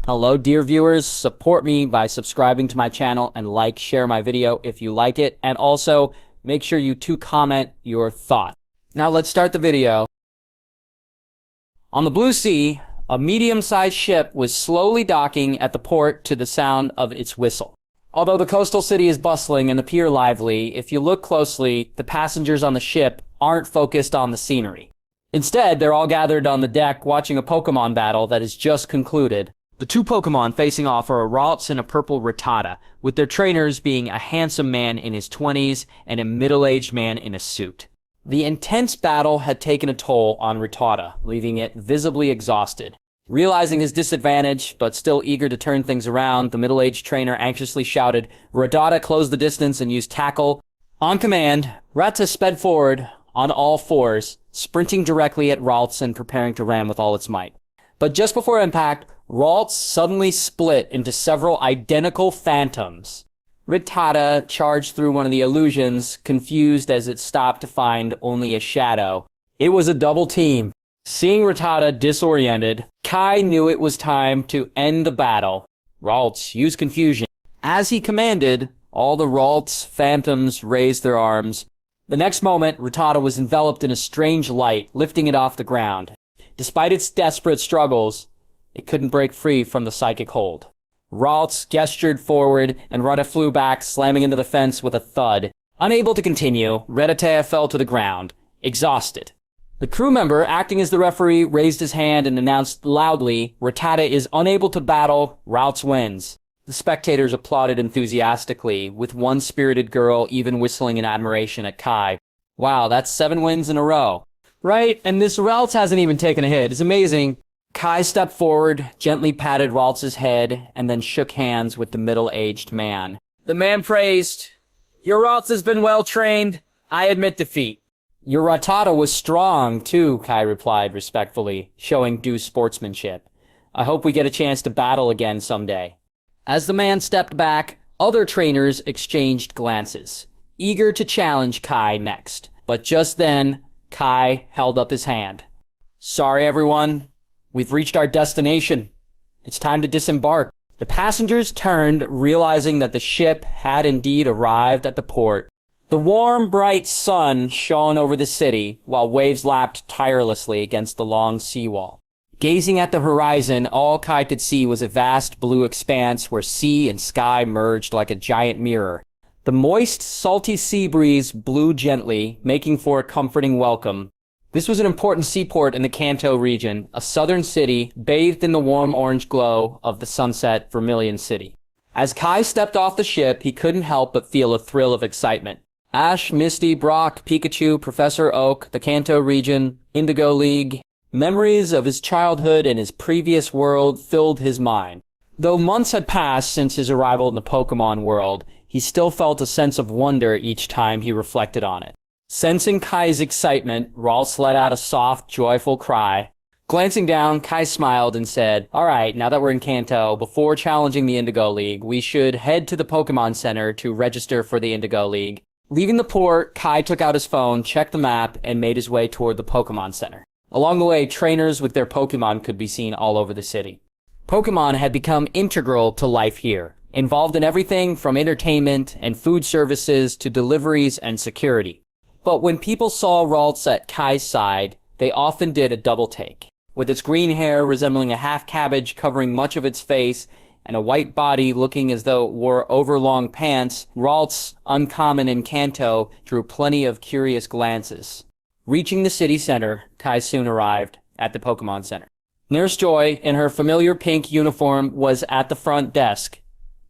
Hello dear viewers, support me by subscribing to my channel and share my video if you like it, and also make sure you comment your thought. Now let's start the video. On the Blue Sea, a medium-sized ship was slowly docking at the port to the sound of its whistle. Although the coastal city is bustling and appear lively, if you look closely, the passengers on the ship aren't focused on the scenery. Instead, they're all gathered on the deck watching a Pokémon battle that has just concluded. The two Pokémon facing off are a Ralts and a purple Rattata, with their trainers being a handsome man in his 20s and a middle-aged man in a suit. The intense battle had taken a toll on Rattata, leaving it visibly exhausted. Realizing his disadvantage, but still eager to turn things around, the middle-aged trainer anxiously shouted, "Rattata, close the distance and use tackle." On command, Rattata sped forward on all fours, sprinting directly at Ralts and preparing to ram with all its might. But just before impact, Ralts suddenly split into several identical phantoms. Rattata charged through one of the illusions, confused as it stopped to find only a shadow. It was a double team. Seeing Rattata disoriented, Kai knew it was time to end the battle. Ralts used confusion. As he commanded, all the Ralts phantoms raised their arms. The next moment, Rattata was enveloped in a strange light, lifting it off the ground. Despite its desperate struggles, it couldn't break free from the psychic hold. Ralts gestured forward, and Rattata flew back, slamming into the fence with a thud. Unable to continue, Rattata fell to the ground, exhausted. The crew member, acting as the referee, raised his hand and announced loudly, "Rattata is unable to battle, Ralts wins." The spectators applauded enthusiastically, with one spirited girl even whistling in admiration at Kai. Wow, that's 7 wins in a row. Right, and this Ralts hasn't even taken a hit. It's amazing. Kai stepped forward, gently patted Ralts' head, and then shook hands with the middle-aged man. The man praised, "Your Ralts has been well trained. I admit defeat." "Your Rattata was strong, too," Kai replied respectfully, showing due sportsmanship. "I hope we get a chance to battle again someday." As the man stepped back, other trainers exchanged glances, eager to challenge Kai next. But just then, Kai held up his hand. "Sorry, everyone. We've reached our destination. It's time to disembark." The passengers turned, realizing that the ship had indeed arrived at the port. The warm, bright sun shone over the city, while waves lapped tirelessly against the long seawall. Gazing at the horizon, all Kai could see was a vast blue expanse where sea and sky merged like a giant mirror. The moist, salty sea breeze blew gently, making for a comforting welcome. This was an important seaport in the Kanto region, a southern city bathed in the warm orange glow of the sunset Vermilion City. As Kai stepped off the ship, he couldn't help but feel a thrill of excitement. Ash, Misty, Brock, Pikachu, Professor Oak, the Kanto region, Indigo League. Memories of his childhood and his previous world filled his mind. Though months had passed since his arrival in the Pokémon world, he still felt a sense of wonder each time he reflected on it. Sensing Kai's excitement, Ralts let out a soft, joyful cry. Glancing down, Kai smiled and said, "Alright, now that we're in Kanto, before challenging the Indigo League, we should head to the Pokémon Center to register for the Indigo League." Leaving the port, Kai took out his phone, checked the map, and made his way toward the Pokémon Center. Along the way, trainers with their Pokémon could be seen all over the city. Pokémon had become integral to life here, involved in everything from entertainment and food services to deliveries and security. But when people saw Ralts at Kai's side, they often did a double take. With its green hair resembling a half cabbage covering much of its face, and a white body looking as though it wore overlong pants, Ralts, uncommon in Kanto, drew plenty of curious glances. Reaching the city center, Kai soon arrived at the Pokémon Center. Nurse Joy, in her familiar pink uniform, was at the front desk.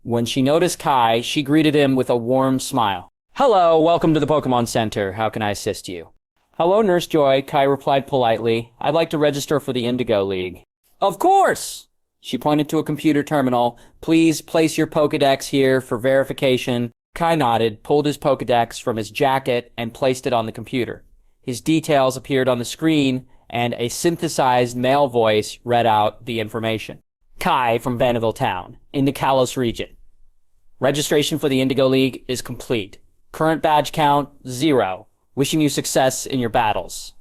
When she noticed Kai, she greeted him with a warm smile. "Hello, welcome to the Pokémon Center. How can I assist you?" "Hello, Nurse Joy," Kai replied politely. "I'd like to register for the Indigo League." "Of course!" She pointed to a computer terminal. "Please place your Pokédex here for verification." Kai nodded, pulled his Pokédex from his jacket, and placed it on the computer. His details appeared on the screen, and a synthesized male voice read out the information. "Kai from Vanderbilt Town, in the Kalos region. Registration for the Indigo League is complete. Current badge count, 0. Wishing you success in your battles."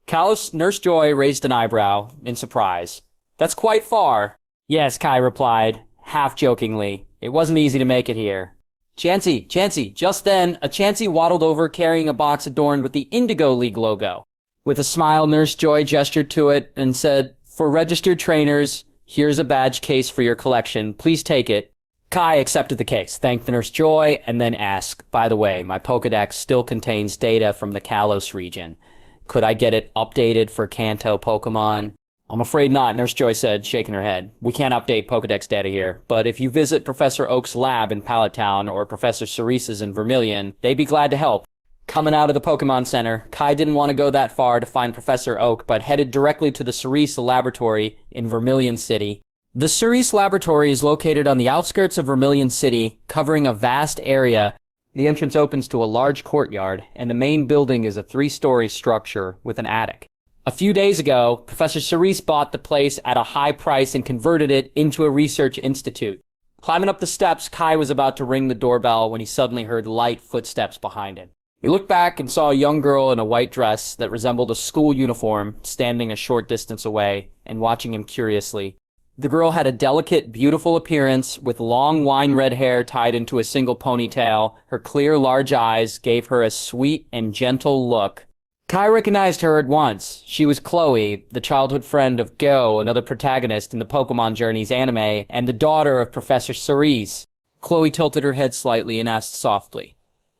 Kalos Nurse Joy raised an eyebrow in surprise. "That's quite far." Yes, Kai replied, half-jokingly. It wasn't easy to make it here. Chansey! Just then, a Chansey waddled over carrying a box adorned with the Indigo League logo. With a smile, Nurse Joy gestured to it and said, "For registered trainers, here's a badge case for your collection. Please take it." Kai accepted the case, thanked Nurse Joy, and then asked, "By the way, my Pokédex still contains data from the Kalos region. Could I get it updated for Kanto Pokémon?" "I'm afraid not," Nurse Joy said, shaking her head. "We can't update Pokédex data here, but if you visit Professor Oak's lab in Pallet Town or Professor Cerise's in Vermilion, they'd be glad to help." Coming out of the Pokemon Center, Kai didn't want to go that far to find Professor Oak, but headed directly to the Cerise Laboratory in Vermilion City. The Cerise Laboratory is located on the outskirts of Vermilion City, covering a vast area. The entrance opens to a large courtyard, and the main building is a 3-story structure with an attic. A few days ago, Professor Cerise bought the place at a high price and converted it into a research institute. Climbing up the steps, Kai was about to ring the doorbell when he suddenly heard light footsteps behind him. He looked back and saw a young girl in a white dress that resembled a school uniform standing a short distance away and watching him curiously. The girl had a delicate, beautiful appearance with long wine-red hair tied into a single ponytail. Her clear, large eyes gave her a sweet and gentle look. Kai recognized her at once. She was Chloe, the childhood friend of Goh, another protagonist in the Pokemon Journeys anime, and the daughter of Professor Cerise. Chloe tilted her head slightly and asked softly,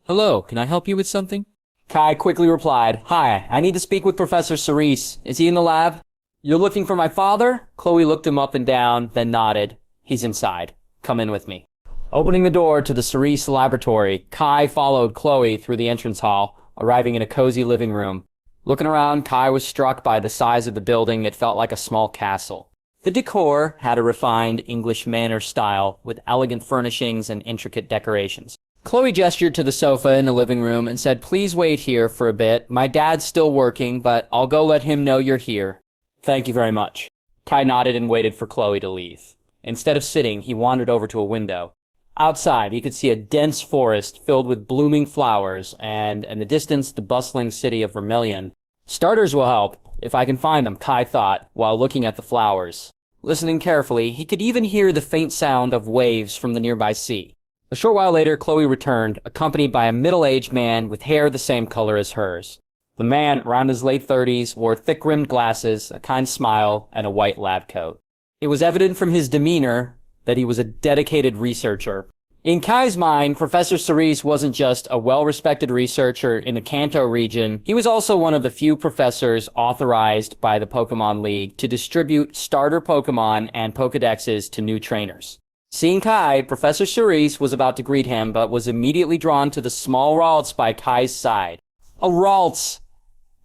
"Hello, can I help you with something?" Kai quickly replied, "Hi, I need to speak with Professor Cerise. Is he in the lab?" "You're looking for my father?" Chloe looked him up and down, then nodded. "He's inside. Come in with me." Opening the door to the Cerise laboratory, Kai followed Chloe through the entrance hall, arriving in a cozy living room. Looking around, Kai was struck by the size of the building. It felt like a small castle. The decor had a refined English manor style with elegant furnishings and intricate decorations. Chloe gestured to the sofa in the living room and said, "Please wait here for a bit. My dad's still working, but I'll go let him know you're here." "Thank you very much." Kai nodded and waited for Chloe to leave. Instead of sitting, he wandered over to a window. Outside, he could see a dense forest filled with blooming flowers, and in the distance, the bustling city of Vermilion. Starters will help, if I can find them, Kai thought, while looking at the flowers. Listening carefully, he could even hear the faint sound of waves from the nearby sea. A short while later, Chloe returned, accompanied by a middle-aged man with hair the same color as hers. The man, around his late 30s, wore thick-rimmed glasses, a kind smile, and a white lab coat. It was evident from his demeanor that he was a dedicated researcher. In Kai's mind, Professor Cerise wasn't just a well-respected researcher in the Kanto region, he was also one of the few professors authorized by the Pokemon League to distribute starter Pokemon and Pokédexes to new trainers. Seeing Kai, Professor Cerise was about to greet him, but was immediately drawn to the small Ralts by Kai's side. A Ralts!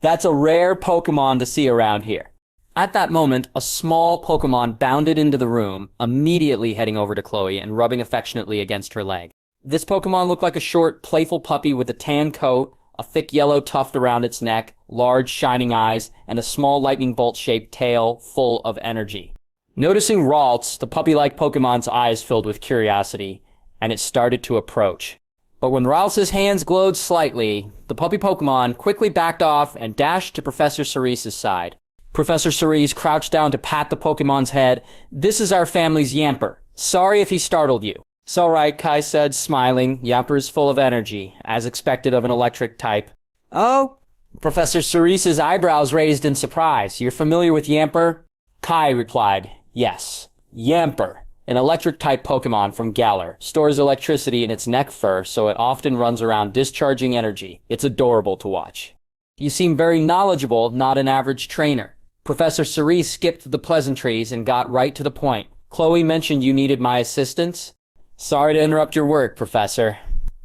That's a rare Pokemon to see around here. At that moment, a small Pokemon bounded into the room, immediately heading over to Chloe and rubbing affectionately against her leg. This Pokemon looked like a short, playful puppy with a tan coat, a thick yellow tuft around its neck, large shining eyes, and a small lightning bolt-shaped tail full of energy. Noticing Ralts, the puppy-like Pokemon's eyes filled with curiosity, and it started to approach. But when Ralts' hands glowed slightly, the puppy Pokemon quickly backed off and dashed to Professor Cerise's side. Professor Cerise crouched down to pat the Pokemon's head. "This is our family's Yamper. Sorry if he startled you." "It's all right," Kai said, smiling. "Yamper is full of energy, as expected of an electric type." "Oh?" Professor Cerise's eyebrows raised in surprise. "You're familiar with Yamper?" Kai replied, "Yes. Yamper, an electric-type Pokemon from Galar, stores electricity in its neck fur, so it often runs around discharging energy. It's adorable to watch." "You seem very knowledgeable, not an average trainer." Professor Cerise skipped the pleasantries and got right to the point. "Chloe mentioned you needed my assistance." "Sorry to interrupt your work, Professor."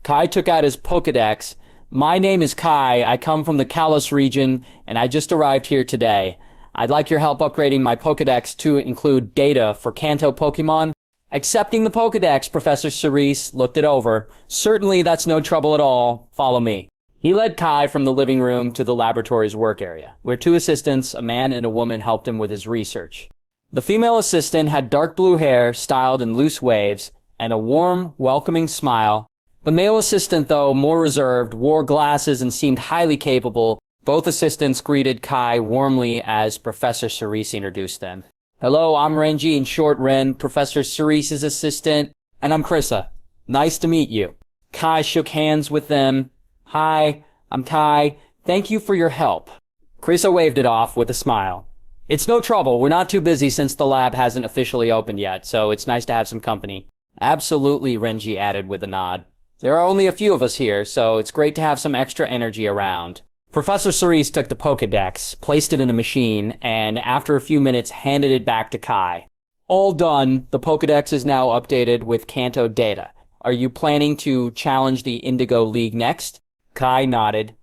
Kai took out his Pokédex. "My name is Kai. I come from the Kalos region, and I just arrived here today. I'd like your help upgrading my Pokédex to include data for Kanto Pokemon." Accepting the Pokédex, Professor Cerise looked it over. "Certainly, that's no trouble at all. Follow me." He led Kai from the living room to the laboratory's work area, where 2 assistants, a man and a woman, helped him with his research. The female assistant had dark blue hair styled in loose waves and a warm, welcoming smile. The male assistant, though more reserved, wore glasses and seemed highly capable. Both assistants greeted Kai warmly as Professor Cerise introduced them. Hello, I'm Renji in short Ren, Professor Cerise's assistant, and I'm Krissa. Nice to meet you. Kai shook hands with them. Hi, I'm Kai. Thank you for your help. Krissa waved it off with a smile. It's no trouble. We're not too busy since the lab hasn't officially opened yet, so it's nice to have some company. Absolutely, Renji added with a nod. There are only a few of us here, so it's great to have some extra energy around. Professor Cerise took the Pokédex, placed it in a machine, and after a few minutes handed it back to Kai. All done. The Pokédex is now updated with Kanto data. Are you planning to challenge the Indigo League next? Kai nodded.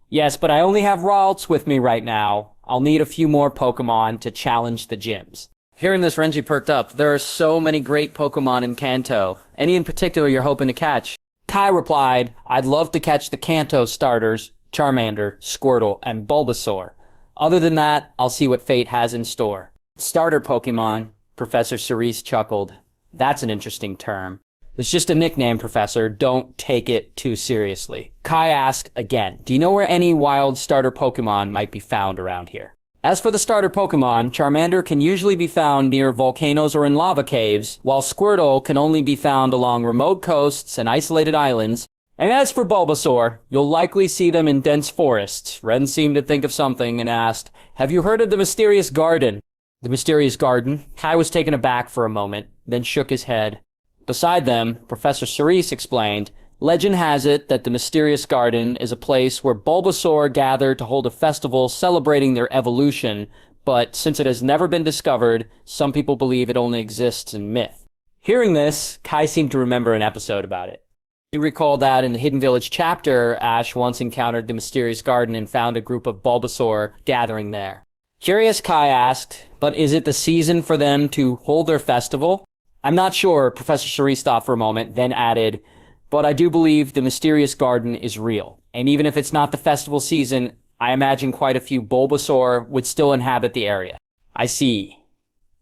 Yes, but I only have Ralts with me right now. I'll need a few more Pokémon to challenge the gyms. Hearing this, Renji perked up. There are so many great Pokémon in Kanto. Any in particular you're hoping to catch? Kai replied, I'd love to catch the Kanto starters, Charmander, Squirtle, and Bulbasaur. Other than that, I'll see what fate has in store. Starter Pokémon, Professor Cerise chuckled. That's an interesting term. It's just a nickname, Professor. Don't take it too seriously. Kai asked again, do you know where any wild starter Pokémon might be found around here? As for the starter Pokémon, Charmander can usually be found near volcanoes or in lava caves, while Squirtle can only be found along remote coasts and isolated islands. And as for Bulbasaur, you'll likely see them in dense forests. Ren seemed to think of something and asked, have you heard of the Mysterious Garden? The Mysterious Garden? Kai was taken aback for a moment, then shook his head. Beside them, Professor Cerise explained, legend has it that the Mysterious Garden is a place where Bulbasaur gather to hold a festival celebrating their evolution, but since it has never been discovered, some people believe it only exists in myth. Hearing this, Kai seemed to remember an episode about it. He recalled that in the Hidden Village chapter, Ash once encountered the Mysterious Garden and found a group of Bulbasaur gathering there. Curious, Kai asked, but is it the season for them to hold their festival? I'm not sure, Professor Cerise thought for a moment, then added, but I do believe the Mysterious Garden is real. And even if it's not the festival season, I imagine quite a few Bulbasaur would still inhabit the area. I see.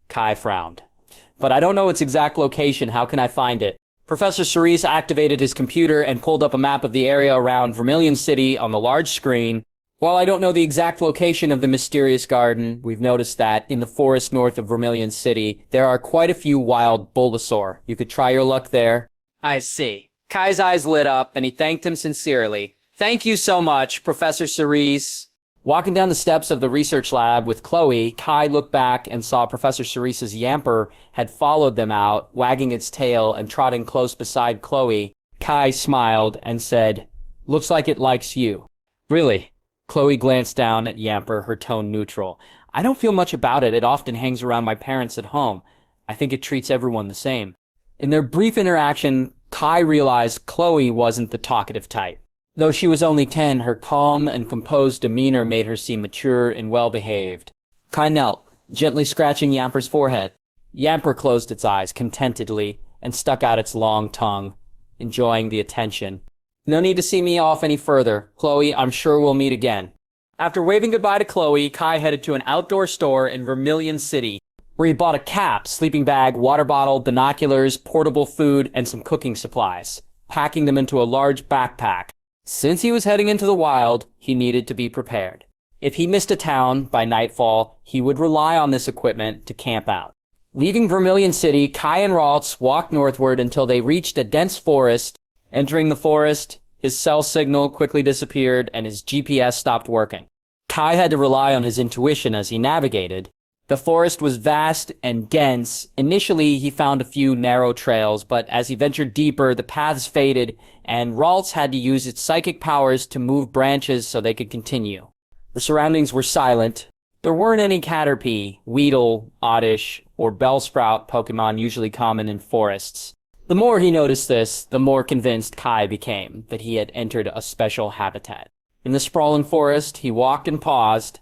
Kai frowned. But I don't know its exact location. How can I find it? Professor Cerise activated his computer and pulled up a map of the area around Vermilion City on the large screen. While I don't know the exact location of the Mysterious Garden, we've noticed that in the forest north of Vermilion City, there are quite a few wild Bulbasaur. You could try your luck there. I see. Kai's eyes lit up, and he thanked him sincerely. Thank you so much, Professor Cerise. Walking down the steps of the research lab with Chloe, Kai looked back and saw Professor Cerise's Yamper had followed them out, wagging its tail and trotting close beside Chloe. Kai smiled and said, looks like it likes you. Really? Chloe glanced down at Yamper, her tone neutral. I don't feel much about it. It often hangs around my parents at home. I think it treats everyone the same. In their brief interaction, Kai realized Chloe wasn't the talkative type. Though she was only 10, her calm and composed demeanor made her seem mature and well-behaved. Kai knelt, gently scratching Yamper's forehead. Yamper closed its eyes contentedly and stuck out its long tongue, enjoying the attention. No need to see me off any further. Chloe, I'm sure we'll meet again. After waving goodbye to Chloe, Kai headed to an outdoor store in Vermilion City, where he bought a cap, sleeping bag, water bottle, binoculars, portable food, and some cooking supplies, packing them into a large backpack. Since he was heading into the wild, he needed to be prepared. If he missed a town by nightfall, he would rely on this equipment to camp out. Leaving Vermilion City, Kai and Ralts walked northward until they reached a dense forest. Entering the forest, his cell signal quickly disappeared and his GPS stopped working. Kai had to rely on his intuition as he navigated. The forest was vast and dense. Initially, he found a few narrow trails, but as he ventured deeper, the paths faded, and Ralts had to use its psychic powers to move branches so they could continue. The surroundings were silent. There weren't any Caterpie, Weedle, Oddish, or Bellsprout Pokémon usually common in forests. The more he noticed this, the more convinced Kai became that he had entered a special habitat. In the sprawling forest, he walked and paused,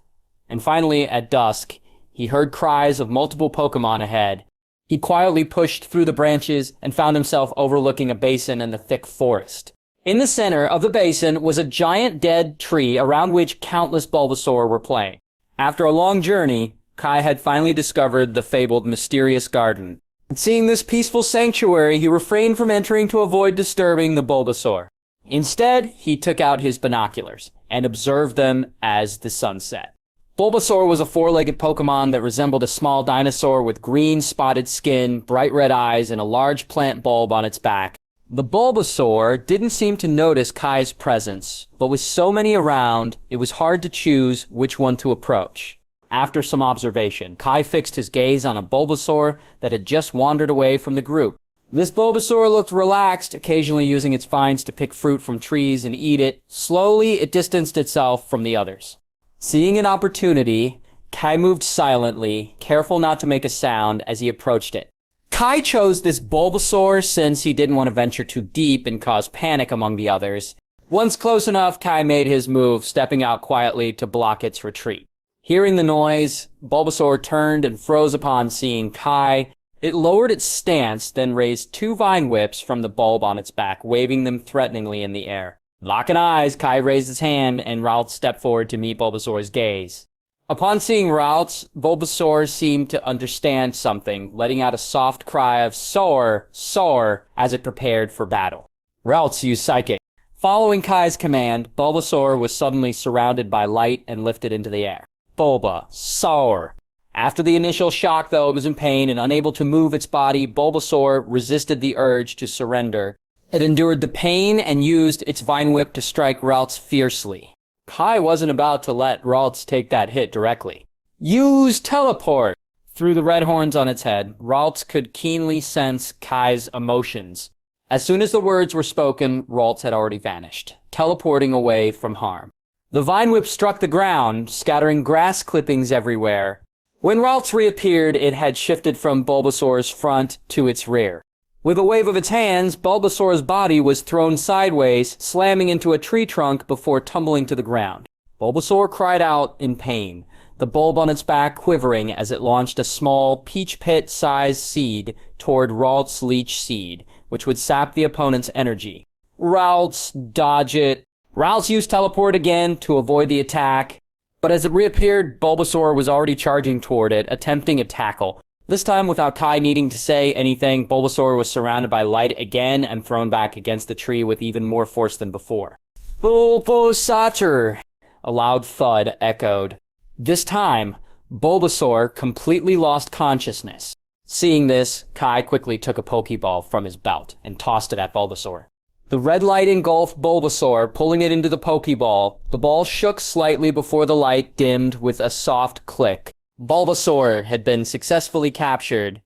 and finally, at dusk, he heard cries of multiple Pokémon ahead. He quietly pushed through the branches and found himself overlooking a basin in the thick forest. In the center of the basin was a giant dead tree around which countless Bulbasaur were playing. After a long journey, Kai had finally discovered the fabled Mysterious Garden. Seeing this peaceful sanctuary, he refrained from entering to avoid disturbing the Bulbasaur. Instead, he took out his binoculars and observed them as the sun set. Bulbasaur was a four-legged Pokemon that resembled a small dinosaur with green spotted skin, bright red eyes, and a large plant bulb on its back. The Bulbasaur didn't seem to notice Kai's presence, but with so many around, it was hard to choose which one to approach. After some observation, Kai fixed his gaze on a Bulbasaur that had just wandered away from the group. This Bulbasaur looked relaxed, occasionally using its vines to pick fruit from trees and eat it. Slowly, it distanced itself from the others. Seeing an opportunity, Kai moved silently, careful not to make a sound as he approached it. Kai chose this Bulbasaur since he didn't want to venture too deep and cause panic among the others. Once close enough, Kai made his move, stepping out quietly to block its retreat. Hearing the noise, Bulbasaur turned and froze upon seeing Kai. It lowered its stance, then raised two vine whips from the bulb on its back, waving them threateningly in the air. Locking eyes, Kai raised his hand, and Ralts stepped forward to meet Bulbasaur's gaze. Upon seeing Ralts, Bulbasaur seemed to understand something, letting out a soft cry of "Soar! Soar!" as it prepared for battle. Ralts used Psychic. Following Kai's command, Bulbasaur was suddenly surrounded by light and lifted into the air. Bulbasaur! After the initial shock, though it was in pain and unable to move its body, Bulbasaur resisted the urge to surrender. It endured the pain and used its Vine Whip to strike Ralts fiercely. Kai wasn't about to let Ralts take that hit directly. Use Teleport! Through the red horns on its head, Ralts could keenly sense Kai's emotions. As soon as the words were spoken, Ralts had already vanished, teleporting away from harm. The Vine Whip struck the ground, scattering grass clippings everywhere. When Ralts reappeared, it had shifted from Bulbasaur's front to its rear. With a wave of its hands, Bulbasaur's body was thrown sideways, slamming into a tree trunk before tumbling to the ground. Bulbasaur cried out in pain, the bulb on its back quivering as it launched a small, peach pit-sized seed toward Ralts' leech seed, which would sap the opponent's energy. Ralts, dodge it. Ralts used Teleport again to avoid the attack, but as it reappeared, Bulbasaur was already charging toward it, attempting a tackle. This time, without Kai needing to say anything, Bulbasaur was surrounded by light again and thrown back against the tree with even more force than before. Bulbasaur! A loud thud echoed. This time, Bulbasaur completely lost consciousness. Seeing this, Kai quickly took a Pokeball from his belt and tossed it at Bulbasaur. The red light engulfed Bulbasaur, pulling it into the Pokeball. The ball shook slightly before the light dimmed with a soft click. Bulbasaur had been successfully captured.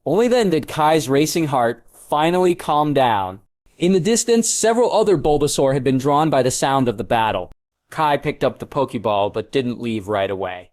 Only then did Kai's racing heart finally calm down. In the distance, several other Bulbasaur had been drawn by the sound of the battle. Kai picked up the Pokeball, but didn't leave right away.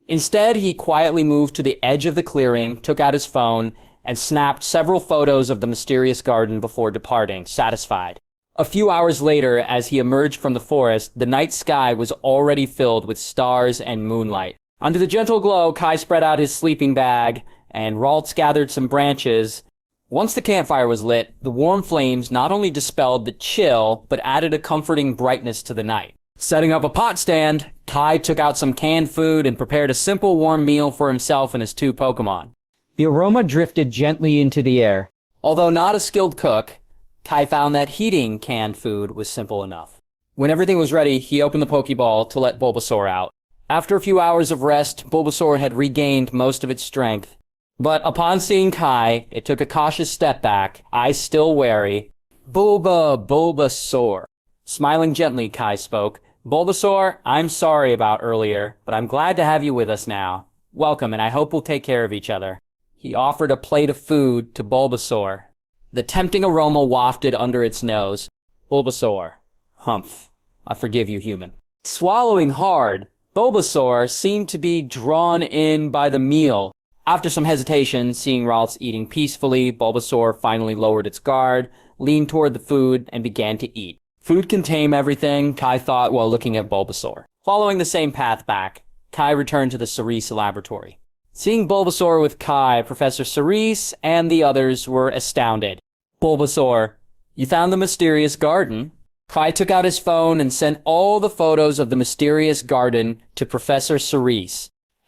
Instead, he quietly moved to the edge of the clearing, took out his phone, and snapped several photos of the mysterious garden before departing, satisfied. A few hours later, as he emerged from the forest, the night sky was already filled with stars and moonlight. Under the gentle glow, Kai spread out his sleeping bag, and Ralts gathered some branches. Once the campfire was lit, the warm flames not only dispelled the chill, but added a comforting brightness to the night. Setting up a pot stand, Kai took out some canned food and prepared a simple warm meal for himself and his two Pokémon. The aroma drifted gently into the air. Although not a skilled cook, Kai found that heating canned food was simple enough. When everything was ready, he opened the Pokeball to let Bulbasaur out. After a few hours of rest, Bulbasaur had regained most of its strength. But upon seeing Kai, it took a cautious step back, eyes still wary. Bulbasaur. Smiling gently, Kai spoke. Bulbasaur, I'm sorry about earlier, but I'm glad to have you with us now. Welcome, and I hope we'll take care of each other. He offered a plate of food to Bulbasaur. The tempting aroma wafted under its nose. Bulbasaur. Humph. I forgive you, human. Swallowing hard, Bulbasaur seemed to be drawn in by the meal. After some hesitation, seeing Ralts eating peacefully, Bulbasaur finally lowered its guard, leaned toward the food, and began to eat. Food can tame everything, Kai thought while looking at Bulbasaur. Following the same path back, Kai returned to the Cerulean laboratory. Seeing Bulbasaur with Kai, Professor Cerulean and the others were astounded. Bulbasaur, you found the mysterious garden? Kai took out his phone and sent all the photos of the mysterious garden to Professor Cerulean.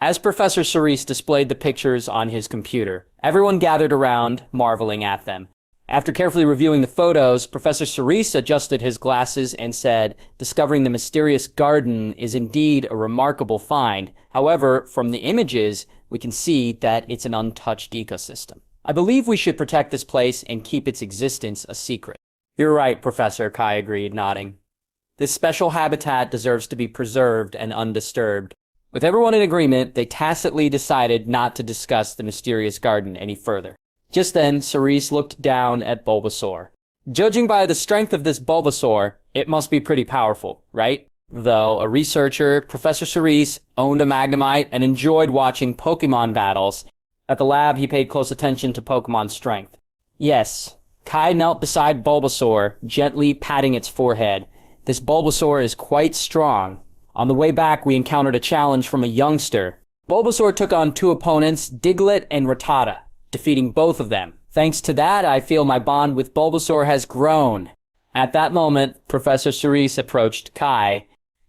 As Professor Cerulean displayed the pictures on his computer, everyone gathered around, marveling at them. After carefully reviewing the photos, Professor Cerise adjusted his glasses and said, discovering the mysterious garden is indeed a remarkable find. However, from the images, we can see that it's an untouched ecosystem. I believe we should protect this place and keep its existence a secret. You're right, Professor, Kai agreed, nodding. This special habitat deserves to be preserved and undisturbed. With everyone in agreement, they tacitly decided not to discuss the mysterious garden any further. Just then, Cerise looked down at Bulbasaur. Judging by the strength of this Bulbasaur, it must be pretty powerful, right? Though a researcher, Professor Cerise owned a Magnemite and enjoyed watching Pokémon battles. At the lab, he paid close attention to Pokémon's strength. Yes, Kai knelt beside Bulbasaur, gently patting its forehead. This Bulbasaur is quite strong. On the way back, we encountered a challenge from a youngster. Bulbasaur took on 2 opponents, Diglett and Rattata, defeating both of them. Thanks to that, I feel my bond with Bulbasaur has grown. At that moment, Professor Cerise approached Kai.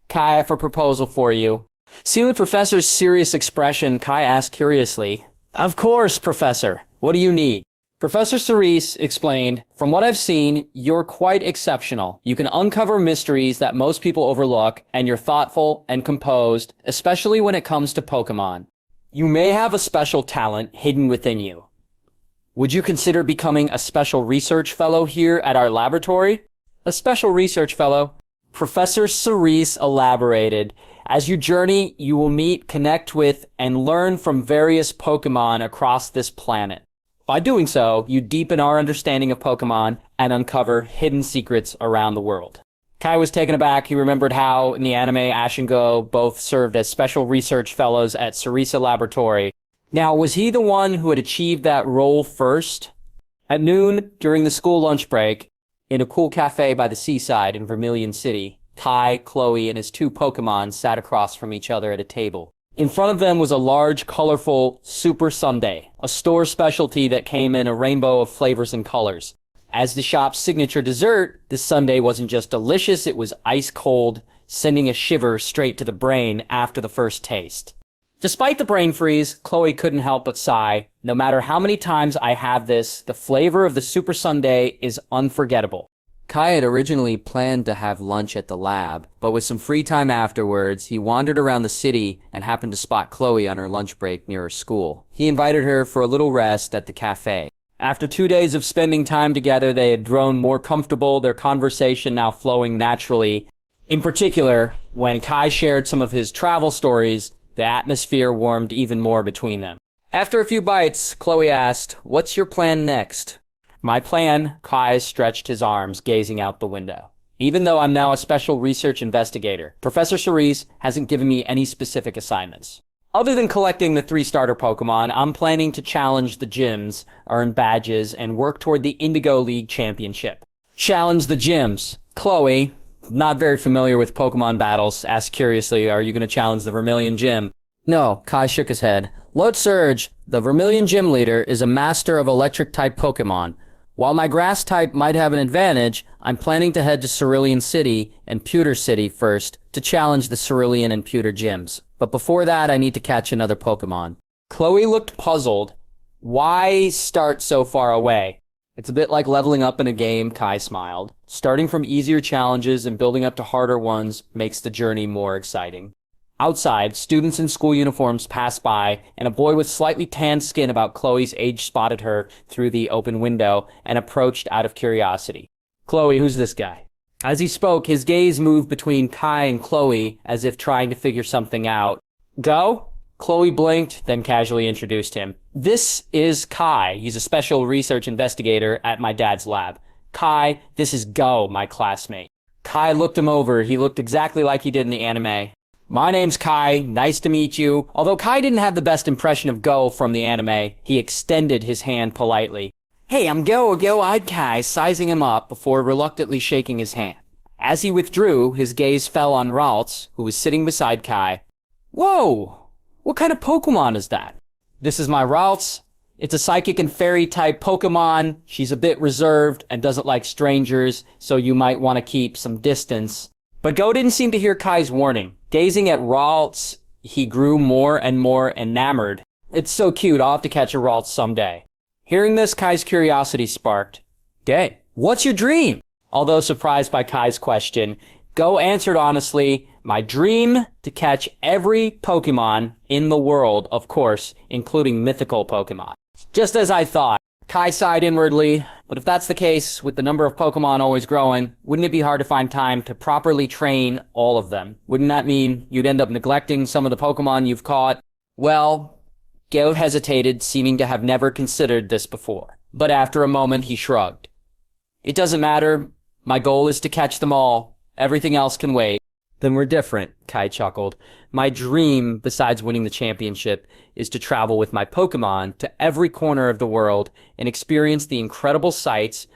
Kai, I have a proposal for you. Seeing the professor's serious expression, Kai asked curiously, Of course, Professor. What do you need? Professor Cerise explained, From what I've seen, you're quite exceptional. You can uncover mysteries that most people overlook, and you're thoughtful and composed, especially when it comes to Pokémon. You may have a special talent hidden within you. Would you consider becoming a special research fellow here at our laboratory? A special research fellow? Professor Cerise elaborated. As you journey, you will meet, connect with, and learn from various Pokémon across this planet. By doing so, you deepen our understanding of Pokémon and uncover hidden secrets around the world. Kai was taken aback. He remembered how, in the anime, Ash and Goh both served as special research fellows at Cerise Laboratory. Now, was he the one who had achieved that role first? At noon, during the school lunch break, in a cool cafe by the seaside in Vermilion City, Kai, Chloe, and his 2 Pokémon sat across from each other at a table. In front of them was a large, colorful Super Sundae, a store specialty that came in a rainbow of flavors and colors. As the shop's signature dessert, this sundae wasn't just delicious, it was ice cold, sending a shiver straight to the brain after the first taste. Despite the brain freeze, Chloe couldn't help but sigh. No matter how many times I have this, the flavor of the Super Sundae is unforgettable. Kai had originally planned to have lunch at the lab, but with some free time afterwards, he wandered around the city and happened to spot Chloe on her lunch break near her school. He invited her for a little rest at the cafe. After 2 days of spending time together, they had grown more comfortable, their conversation now flowing naturally. In particular, when Kai shared some of his travel stories, the atmosphere warmed even more between them. After a few bites, Chloe asked, What's your plan next? My plan, Kai stretched his arms, gazing out the window. Even though I'm now a special research investigator, Professor Cerise hasn't given me any specific assignments. Other than collecting the 3 starter Pokémon, I'm planning to challenge the gyms, earn badges, and work toward the Indigo League championship. Challenge the gyms. Chloe, not very familiar with Pokémon battles, asked curiously, are you going to challenge the Vermilion gym? No, Kai shook his head. Lord Surge, the Vermilion gym leader, is a master of electric-type Pokémon. While my grass type might have an advantage, I'm planning to head to Cerulean City and Pewter City first to challenge the Cerulean and Pewter gyms. But before that, I need to catch another Pokémon. Chloe looked puzzled. Why start so far away? It's a bit like leveling up in a game, Kai smiled. Starting from easier challenges and building up to harder ones makes the journey more exciting. Outside, students in school uniforms passed by, and a boy with slightly tanned skin about Chloe's age spotted her through the open window and approached out of curiosity. Chloe, who's this guy? As he spoke, his gaze moved between Kai and Chloe as if trying to figure something out. Go? Chloe blinked, then casually introduced him. This is Kai. He's a special research investigator at my dad's lab. Kai, this is Go, my classmate. Kai looked him over. He looked exactly like he did in the anime. My name's Kai, nice to meet you. Although Kai didn't have the best impression of Go from the anime, he extended his hand politely. Hey, I'm Go-eyed Kai, sizing him up before reluctantly shaking his hand. As he withdrew, his gaze fell on Ralts, who was sitting beside Kai. Whoa! What kind of Pokemon is that? This is my Ralts. It's a psychic and fairy type Pokemon. She's a bit reserved and doesn't like strangers, so you might want to keep some distance. But Go didn't seem to hear Kai's warning. Gazing at Ralts, he grew more and more enamored. It's so cute, I'll have to catch a Ralts someday. Hearing this, Kai's curiosity sparked. Okay, what's your dream? Although surprised by Kai's question, Goh answered honestly, my dream to catch every Pokemon in the world, of course, including mythical Pokemon. Just as I thought. Kai sighed inwardly, but if that's the case, with the number of Pokemon always growing, wouldn't it be hard to find time to properly train all of them? Wouldn't that mean you'd end up neglecting some of the Pokemon you've caught? Well, Goh hesitated, seeming to have never considered this before. But after a moment, he shrugged. It doesn't matter. My goal is to catch them all. Everything else can wait. Then we're different, Kai chuckled. My dream, besides winning the championship, is to travel with my Pokemon to every corner of the world and experience the incredible sights.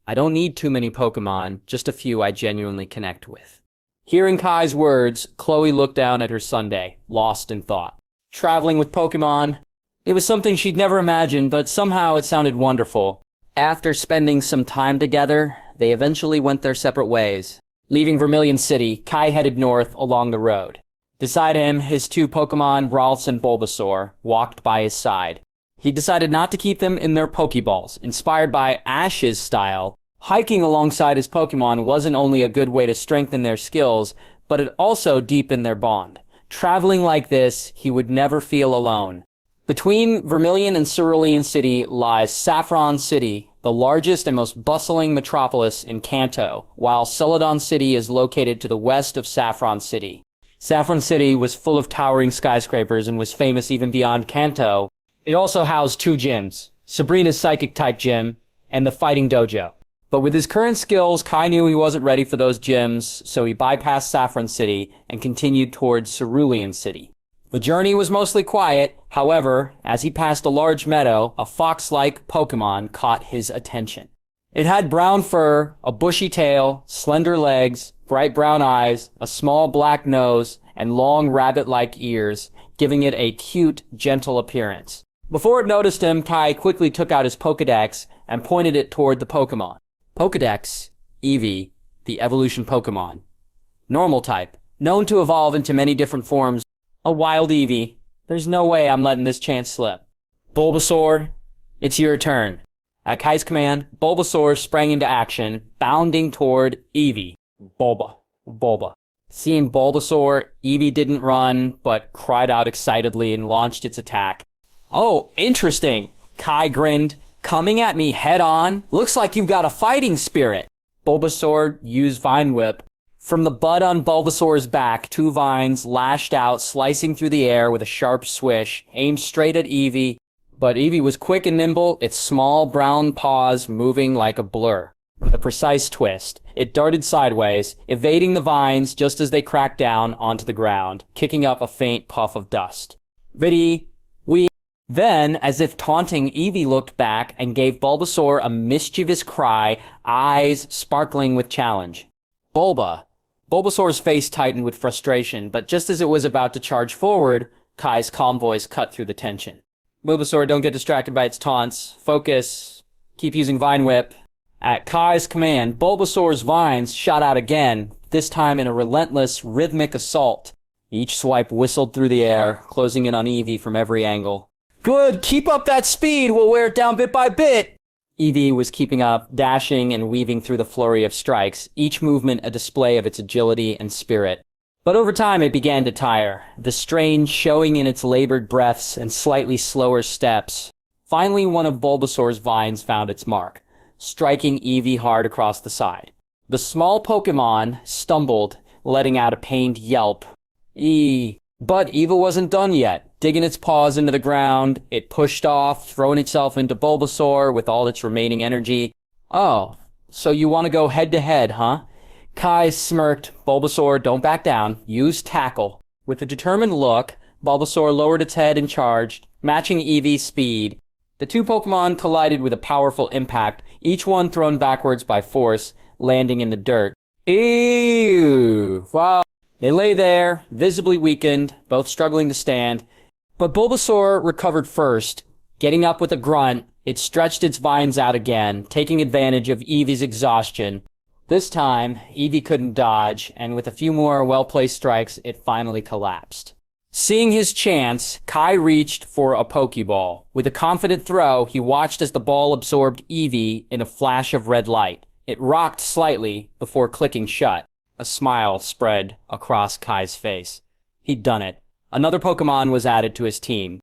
I don't need too many Pokemon, just a few I genuinely connect with. Hearing Kai's words, Chloe looked down at her sundae, lost in thought. Traveling with Pokemon? It was something she'd never imagined, but somehow it sounded wonderful. After spending some time together, they eventually went their separate ways. Leaving Vermilion City, Kai headed north along the road. Beside him, his two Pokemon, Ralts and Bulbasaur, walked by his side. He decided not to keep them in their Pokeballs. Inspired by Ash's style, hiking alongside his Pokemon wasn't only a good way to strengthen their skills, but it also deepened their bond. Traveling like this, he would never feel alone. Between Vermilion and Cerulean City lies Saffron City, the largest and most bustling metropolis in Kanto, while Celadon City is located to the west of Saffron City. Saffron City was full of towering skyscrapers and was famous even beyond Kanto. It also housed two gyms, Sabrina's Psychic-type gym and the Fighting Dojo. But with his current skills, Kai knew he wasn't ready for those gyms, so he bypassed Saffron City and continued towards Cerulean City. The journey was mostly quiet. However, as he passed a large meadow, a fox-like Pokemon caught his attention. It had brown fur, a bushy tail, slender legs, bright brown eyes, a small black nose, and long rabbit-like ears, giving it a cute, gentle appearance. Before it noticed him, Kai quickly took out his Pokédex and pointed it toward the Pokémon. Pokédex, Eevee, the evolution Pokémon. Normal type, known to evolve into many different forms. A wild Eevee. There's no way I'm letting this chance slip. Bulbasaur, it's your turn. At Kai's command, Bulbasaur sprang into action, bounding toward Eevee. Bulba. Seeing Bulbasaur, Eevee didn't run, but cried out excitedly and launched its attack. Oh, interesting. Kai grinned. Coming at me head on? Looks like you've got a fighting spirit. Bulbasaur used Vine Whip. From the bud on Bulbasaur's back, two vines lashed out, slicing through the air with a sharp swish, aimed straight at Eevee. But Eevee was quick and nimble, its small brown paws moving like a blur. With a precise twist, it darted sideways, evading the vines just as they cracked down onto the ground, kicking up a faint puff of dust. Then, as if taunting, Eevee looked back and gave Bulbasaur a mischievous cry, eyes sparkling with challenge. Bulbasaur's face tightened with frustration, but just as it was about to charge forward, Kai's calm voice cut through the tension. Bulbasaur, don't get distracted by its taunts. Focus. Keep using Vine Whip. At Kai's command, Bulbasaur's vines shot out again, this time in a relentless, rhythmic assault. Each swipe whistled through the air, closing in on Eevee from every angle. Good, keep up that speed, we'll wear it down bit by bit! Eevee was keeping up, dashing and weaving through the flurry of strikes, each movement a display of its agility and spirit. But over time it began to tire, the strain showing in its labored breaths and slightly slower steps. Finally, one of Bulbasaur's vines found its mark, striking Eevee hard across the side. The small Pokemon stumbled, letting out a pained yelp. But Eevee wasn't done yet. Digging its paws into the ground, it pushed off, throwing itself into Bulbasaur with all its remaining energy. Oh, so you want to go head-to-head, huh? Kai smirked. Bulbasaur, don't back down. Use Tackle. With a determined look, Bulbasaur lowered its head and charged, matching Eevee's speed. The two Pokemon collided with a powerful impact, each one thrown backwards by force, landing in the dirt. Ew! Wow. They lay there, visibly weakened, both struggling to stand. But Bulbasaur recovered first. Getting up with a grunt, it stretched its vines out again, taking advantage of Eevee's exhaustion. This time, Eevee couldn't dodge, and with a few more well-placed strikes, it finally collapsed. Seeing his chance, Kai reached for a Pokeball. With a confident throw, he watched as the ball absorbed Eevee in a flash of red light. It rocked slightly before clicking shut. A smile spread across Kai's face. He'd done it. Another Pokemon was added to his team.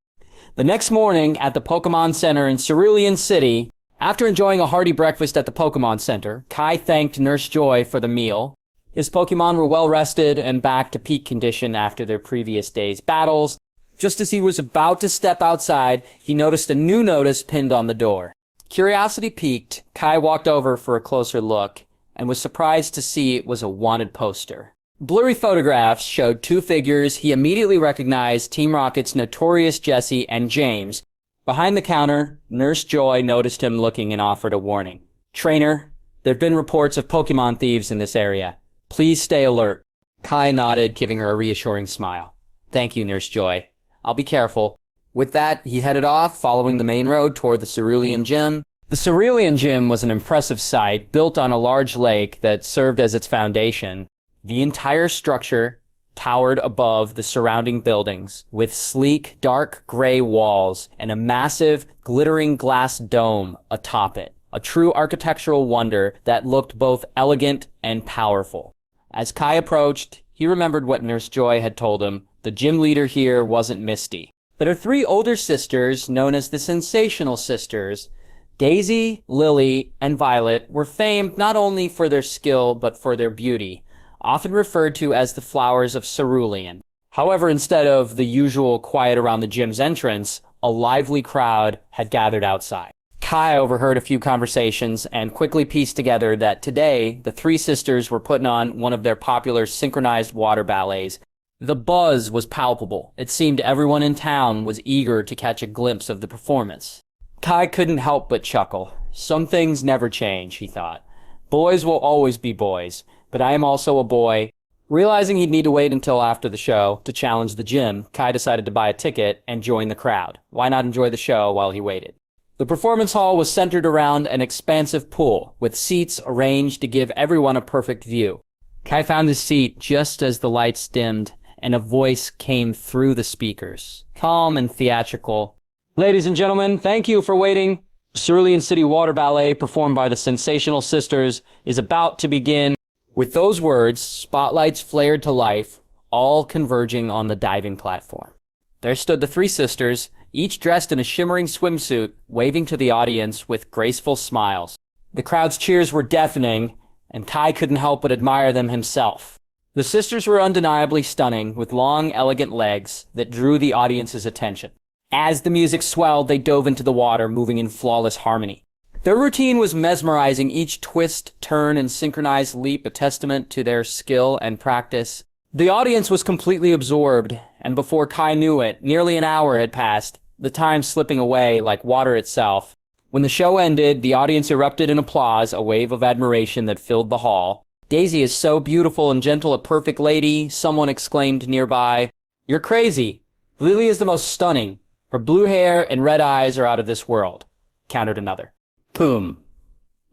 The next morning, at the Pokémon Center in Cerulean City, after enjoying a hearty breakfast at the Pokémon Center, Kai thanked Nurse Joy for the meal. His Pokemon were well rested and back to peak condition after their previous day's battles. Just as he was about to step outside, he noticed a new notice pinned on the door. Curiosity piqued, Kai walked over for a closer look and was surprised to see it was a wanted poster. Blurry photographs showed two figures he immediately recognized: Team Rocket's notorious Jesse and James. Behind the counter, Nurse Joy noticed him looking and offered a warning. "Trainer, there have been reports of Pokemon thieves in this area. Please stay alert." Kai nodded, giving her a reassuring smile. "Thank you, Nurse Joy. I'll be careful." With that, he headed off, following the main road toward the Cerulean Gym. The Cerulean Gym was an impressive site, built on a large lake that served as its foundation. The entire structure towered above the surrounding buildings, with sleek, dark gray walls and a massive, glittering glass dome atop it. A true architectural wonder that looked both elegant and powerful. As Kai approached, he remembered what Nurse Joy had told him. The gym leader here wasn't Misty, but her three older sisters, known as the Sensational Sisters, Daisy, Lily, and Violet, were famed not only for their skill but for their beauty, often referred to as the flowers of Cerulean. However, instead of the usual quiet around the gym's entrance, a lively crowd had gathered outside. Kai overheard a few conversations and quickly pieced together that today the three sisters were putting on one of their popular synchronized water ballets. The buzz was palpable. It seemed everyone in town was eager to catch a glimpse of the performance. Kai couldn't help but chuckle. Some things never change, he thought. Boys will always be boys, but I am also a boy. Realizing he'd need to wait until after the show to challenge the gym, Kai decided to buy a ticket and join the crowd. Why not enjoy the show while he waited? The performance hall was centered around an expansive pool, with seats arranged to give everyone a perfect view. Kai found his seat just as the lights dimmed, and a voice came through the speakers, calm and theatrical. "Ladies and gentlemen, thank you for waiting. Cerulean City Water Ballet, performed by the Sensational Sisters, is about to begin." With those words, spotlights flared to life, all converging on the diving platform. There stood the three sisters, each dressed in a shimmering swimsuit, waving to the audience with graceful smiles. The crowd's cheers were deafening, and Kai couldn't help but admire them himself. The sisters were undeniably stunning, with long, elegant legs that drew the audience's attention. As the music swelled, they dove into the water, moving in flawless harmony. Their routine was mesmerizing, each twist, turn, and synchronized leap a testament to their skill and practice. The audience was completely absorbed, and before Kai knew it, nearly an hour had passed, the time slipping away like water itself. When the show ended, the audience erupted in applause, a wave of admiration that filled the hall. "Daisy is so beautiful and gentle, a perfect lady," someone exclaimed nearby. "You're crazy. Lily is the most stunning. Her blue hair and red eyes are out of this world," countered another. "Boom.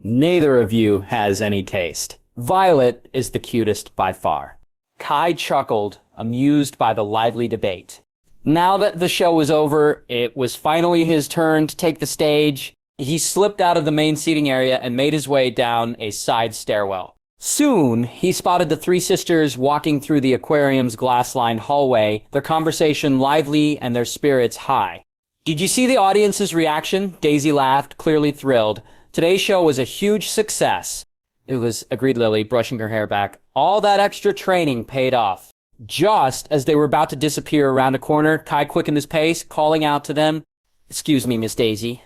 Neither of you has any taste. Violet is the cutest by far." Kai chuckled, amused by the lively debate. Now that the show was over, it was finally his turn to take the stage. He slipped out of the main seating area and made his way down a side stairwell. Soon, he spotted the three sisters walking through the aquarium's glass-lined hallway, their conversation lively and their spirits high. "Did you see the audience's reaction?" Daisy laughed, clearly thrilled. "Today's show was a huge success." "It was," agreed Lily, brushing her hair back. "All that extra training paid off." Just as they were about to disappear around a corner, Kai quickened his pace, calling out to them, "Excuse me, Miss Daisy.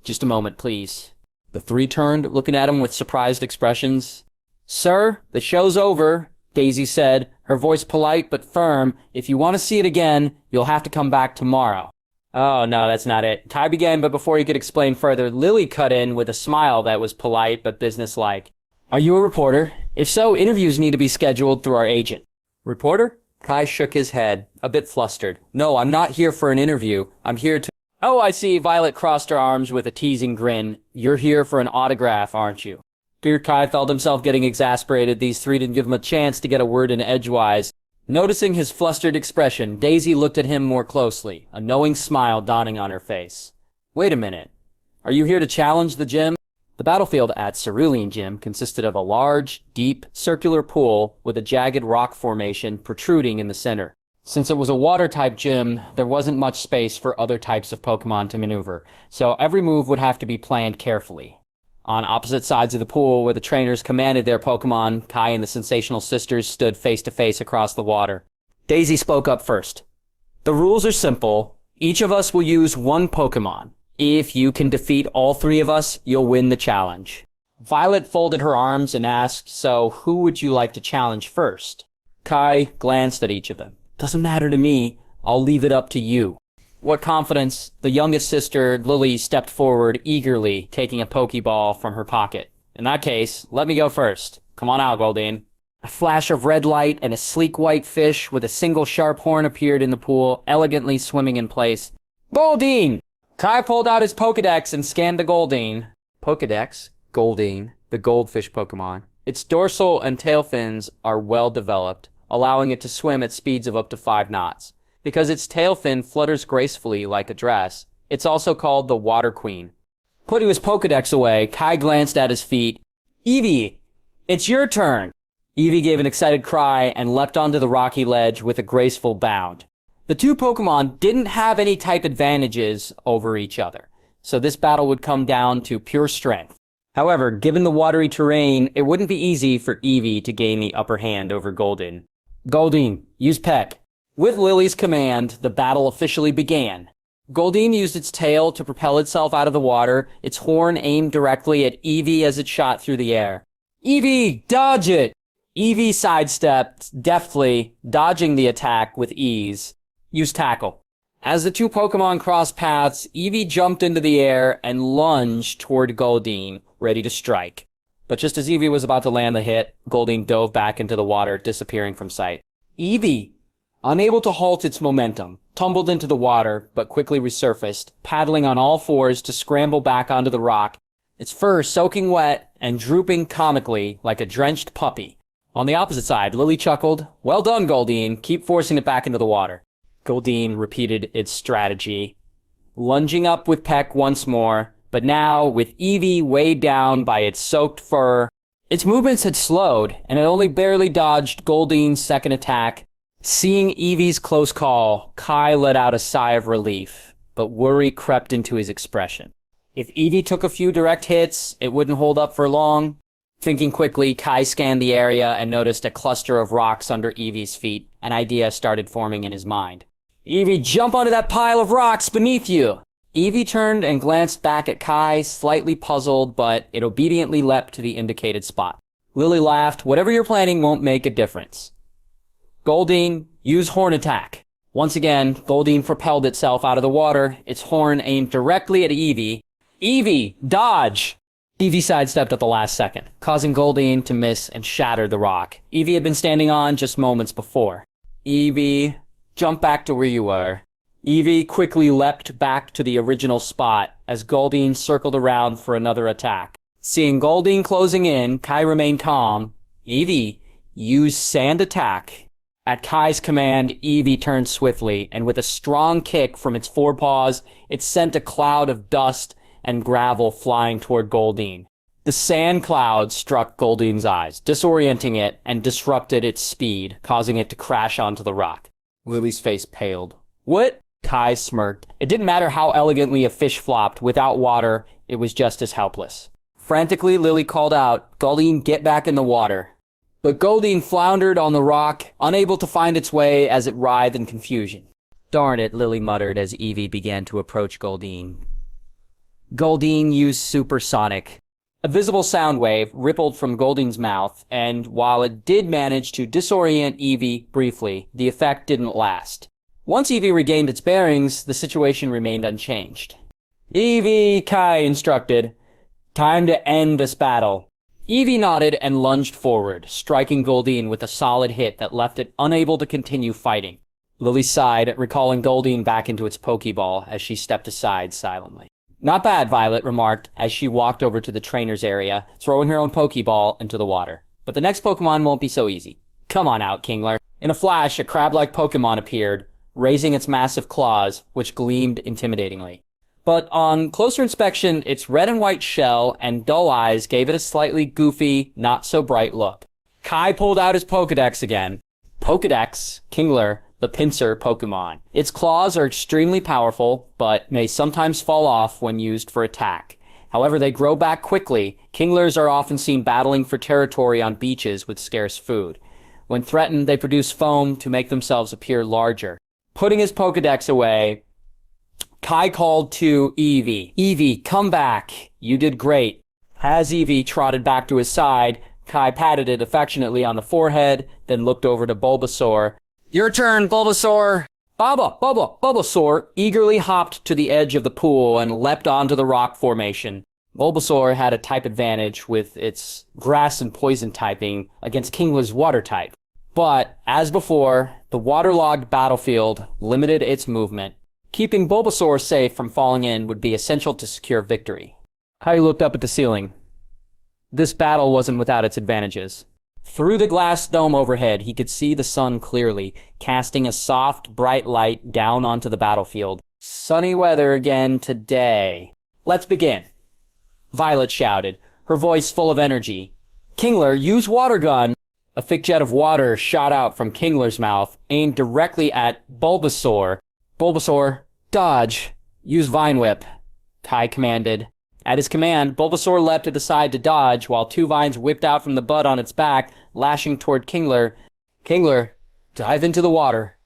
Just a moment, please." The three turned, looking at him with surprised expressions. "Sir, the show's over," Daisy said, her voice polite but firm. "If you want to see it again, you'll have to come back tomorrow." "Oh, no, that's not it." Kai began, but before he could explain further, Lily cut in with a smile that was polite but businesslike. "Are you a reporter? If so, interviews need to be scheduled through our agent." "Reporter?" Kai shook his head, a bit flustered. "No, I'm not here for an interview. I'm here to—" "Oh, I see." Violet crossed her arms with a teasing grin. "You're here for an autograph, aren't you?" Dear Kai felt himself getting exasperated. These three didn't give him a chance to get a word in edgewise. Noticing his flustered expression, Daisy looked at him more closely, a knowing smile dawning on her face. Wait a minute. Are you here to challenge the gym? The battlefield at Cerulean Gym consisted of a large, deep, circular pool with a jagged rock formation protruding in the center. Since it was a water-type gym, there wasn't much space for other types of Pokemon to maneuver, so every move would have to be planned carefully. On opposite sides of the pool, where the trainers commanded their Pokemon, Kai and the Sensational Sisters stood face-to-face across the water. Daisy spoke up first. The rules are simple. Each of us will use one Pokemon. If you can defeat all three of us, you'll win the challenge. Violet folded her arms and asked, so who would you like to challenge first? Kai glanced at each of them. Doesn't matter to me. I'll leave it up to you. What confidence, the youngest sister, Lily, stepped forward eagerly, taking a Pokeball from her pocket. In that case, let me go first. Come on out, Goldeen. A flash of red light and a sleek white fish with a single sharp horn appeared in the pool, elegantly swimming in place. Goldeen! Kai pulled out his Pokédex and scanned the Goldeen. Pokédex? Goldeen, the goldfish Pokemon. Its dorsal and tail fins are well developed, allowing it to swim at speeds of up to 5 knots. Because its tail fin flutters gracefully like a dress, it's also called the Water Queen. Putting his Pokédex away, Kai glanced at his feet. Eevee, it's your turn! Eevee gave an excited cry and leapt onto the rocky ledge with a graceful bound. The two Pokemon didn't have any type advantages over each other, so this battle would come down to pure strength. However, given the watery terrain, it wouldn't be easy for Eevee to gain the upper hand over Goldeen. Goldeen, use Peck. With Lily's command, the battle officially began. Goldeen used its tail to propel itself out of the water, its horn aimed directly at Eevee as it shot through the air. Eevee, dodge it! Eevee sidestepped deftly, dodging the attack with ease. Use Tackle. As the two Pokemon crossed paths, Eevee jumped into the air and lunged toward Goldeen, ready to strike. But just as Eevee was about to land the hit, Goldeen dove back into the water, disappearing from sight. Eevee, unable to halt its momentum, tumbled into the water, but quickly resurfaced, paddling on all fours to scramble back onto the rock, its fur soaking wet and drooping comically like a drenched puppy. On the opposite side, Lily chuckled, Well done, Goldeen. Keep forcing it back into the water. Goldeen repeated its strategy, lunging up with Peck once more, but now with Eevee weighed down by its soaked fur. Its movements had slowed, and it only barely dodged Goldeen's second attack. Seeing Eevee's close call, Kai let out a sigh of relief, but worry crept into his expression. If Eevee took a few direct hits, it wouldn't hold up for long. Thinking quickly, Kai scanned the area and noticed a cluster of rocks under Eevee's feet. An idea started forming in his mind. Eevee, jump onto that pile of rocks beneath you! Eevee turned and glanced back at Kai, slightly puzzled, but it obediently leapt to the indicated spot. Lily laughed, Whatever you're planning won't make a difference. Goldeen, use Horn Attack. Once again, Goldeen propelled itself out of the water, its horn aimed directly at Eevee. Eevee, dodge! Eevee sidestepped at the last second, causing Goldeen to miss and shatter the rock Eevee had been standing on just moments before. Eevee, jump back to where you were. Eevee quickly leapt back to the original spot as Goldeen circled around for another attack. Seeing Goldeen closing in, Kai remained calm. Eevee, use Sand Attack. At Kai's command, Eevee turned swiftly, and with a strong kick from its forepaws, it sent a cloud of dust and gravel flying toward Goldeen. The sand cloud struck Goldeen's eyes, disorienting it and disrupted its speed, causing it to crash onto the rock. Lily's face paled. What? Kai smirked. It didn't matter how elegantly a fish flopped. Without water, it was just as helpless. Frantically, Lily called out, Goldeen, get back in the water. But Goldeen floundered on the rock, unable to find its way as it writhed in confusion. Darn it, Lily muttered as Eevee began to approach Goldeen. Goldeen used Supersonic. A visible sound wave rippled from Goldeen's mouth, and while it did manage to disorient Eevee briefly, the effect didn't last. Once Eevee regained its bearings, the situation remained unchanged. Eevee, Kai instructed. Time to end this battle. Eevee nodded and lunged forward, striking Goldeen with a solid hit that left it unable to continue fighting. Lily sighed, recalling Goldeen back into its Pokeball as she stepped aside silently. Not bad, Violet remarked as she walked over to the trainer's area, throwing her own Pokeball into the water. But the next Pokemon won't be so easy. Come on out, Kingler. In a flash, a crab-like Pokémon appeared, raising its massive claws, which gleamed intimidatingly. But on closer inspection, its red and white shell and dull eyes gave it a slightly goofy, not-so-bright look. Kai pulled out his Pokédex again. Pokédex, Kingler, the pincer Pokémon. Its claws are extremely powerful, but may sometimes fall off when used for attack. However, they grow back quickly. Kinglers are often seen battling for territory on beaches with scarce food. When threatened, they produce foam to make themselves appear larger. Putting his Pokédex away, Kai called to Eevee. Eevee, come back. You did great. As Eevee trotted back to his side, Kai patted it affectionately on the forehead, then looked over to Bulbasaur. Your turn, Bulbasaur. Bulbasaur eagerly hopped to the edge of the pool and leapt onto the rock formation. Bulbasaur had a type advantage with its grass and poison typing against Kingler's water type. But, as before, the waterlogged battlefield limited its movement. Keeping Bulbasaur safe from falling in would be essential to secure victory. Kai looked up at the ceiling. This battle wasn't without its advantages. Through the glass dome overhead, he could see the sun clearly, casting a soft, bright light down onto the battlefield. Sunny weather again today. Let's begin. Violet shouted, her voice full of energy. Kingler, use water gun! A thick jet of water shot out from Kingler's mouth, aimed directly at Bulbasaur. Bulbasaur, dodge. Use Vine Whip, Kai commanded. At his command, Bulbasaur leapt to the side to dodge, while two vines whipped out from the bud on its back, lashing toward Kingler. Kingler, dive into the water,